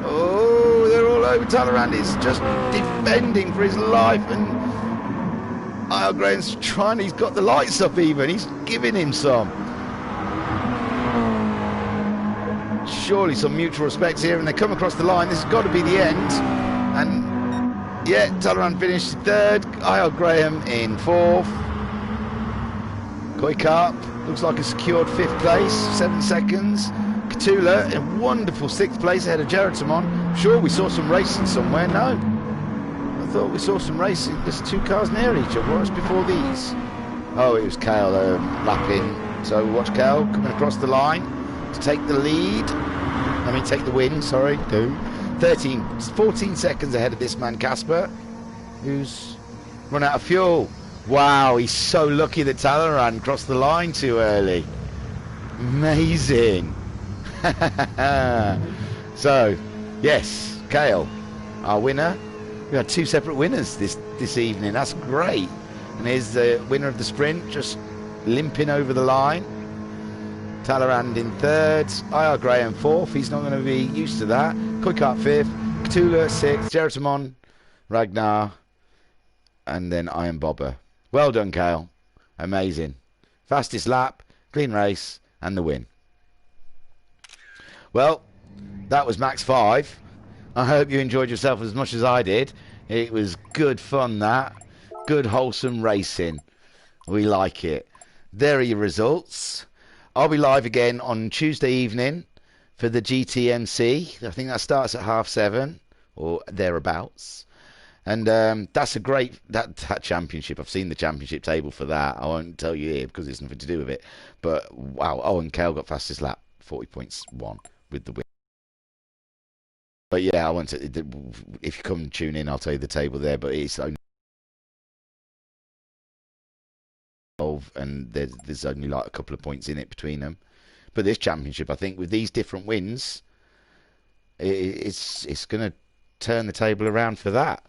Oh, they're all over. Talleyrand is just defending for his life, and IR Graham's trying. He's got the lights up even. He's giving him some. Surely some mutual respect here, and they come across the line. This has got to be the end. And yeah, Talleyrand finished 3rd. IR Graham in 4th. Koikarp looks like a secured 5th place, 7 seconds. Katula in wonderful 6th place ahead of Jared Simon. Sure, we saw some racing somewhere. No, I thought we saw some racing. There's 2 cars near each other. What was before these? Oh, it was Kale lapping. So watch Kale coming across the line to take the lead. I mean, take the win. Sorry, 14 seconds ahead of this man Casper, who's run out of fuel. Wow, he's so lucky that Talleyrand crossed the line too early. Amazing. So, yes, Kale, our winner. We had 2 separate winners this evening. That's great. And here's the winner of the sprint, just limping over the line. Talleyrand in 3rd, IR Graham 4th. He's not going to be used to that. Koikarp 5th, Cthulhu 6th, Jeritamon, Ragnar, and then Iron Bobber. Well done, Kale. Amazing. Fastest lap, clean race, and the win. Well, that was MaX5. I hope you enjoyed yourself as much as I did. It was good fun, that. Good wholesome racing. We like it. There are your results. I'll be live again on Tuesday evening for the GTMC. I think that starts at 7:30 or thereabouts. And that's a great that championship. I've seen the championship table for that. I won't tell you here because it's nothing to do with it. But wow, Owen Cale got fastest lap, 40.1 with the win. But yeah, I want to. If you come and tune in, I'll tell you the table there. But it's only and there's only like a couple of points in it between them. But this championship, I think, with these different wins, it's going to turn the table around for that.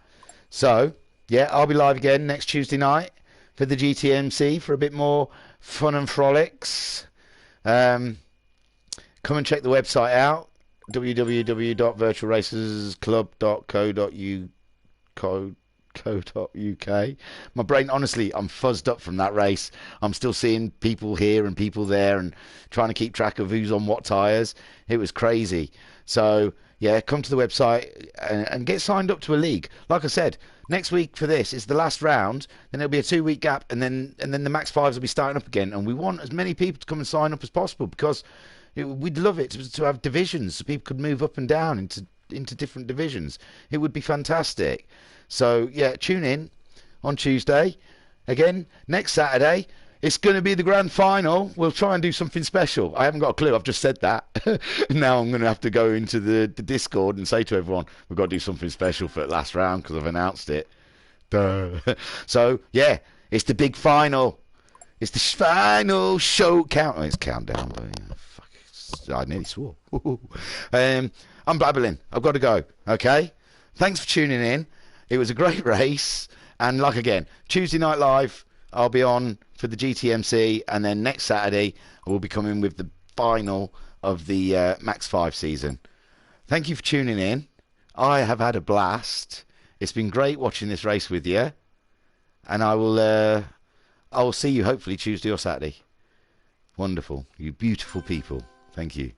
So, yeah, I'll be live again next Tuesday night for the GTMC for a bit more fun and frolics. Come and check the website out, www.virtualracers.club.co.uk. My brain, honestly, I'm fuzzed up from that race. I'm still seeing people here and people there and trying to keep track of who's on what tyres. It was crazy. So, yeah, come to the website and get signed up to a league. Like I said, next week for this is the last round. Then there'll be a 2-week gap, and then the MaX5s will be starting up again. And we want as many people to come and sign up as possible because we'd love it to have divisions so people could move up and down into different divisions. It would be fantastic. So yeah, tune in on Tuesday. Again, next Saturday, it's going to be the grand final. We'll try and do something special. I haven't got a clue. I've just said that. Now I'm going to have to go into the Discord and say to everyone, we've got to do something special for the last round because I've announced it. Duh. So, yeah, it's the big final. It's the final show count. Oh, it's countdown. But, yeah, fuck, I nearly swore. I'm babbling. I've got to go. Okay? Thanks for tuning in. It was a great race. And like again, Tuesday Night Live, I'll be on for the GTMC, and then next Saturday we'll be coming with the final of the MaX5 season. Thank you for tuning in. I have had a blast. It's been great watching this race with you, and I will see you hopefully Tuesday or Saturday. Wonderful, you beautiful people. Thank you.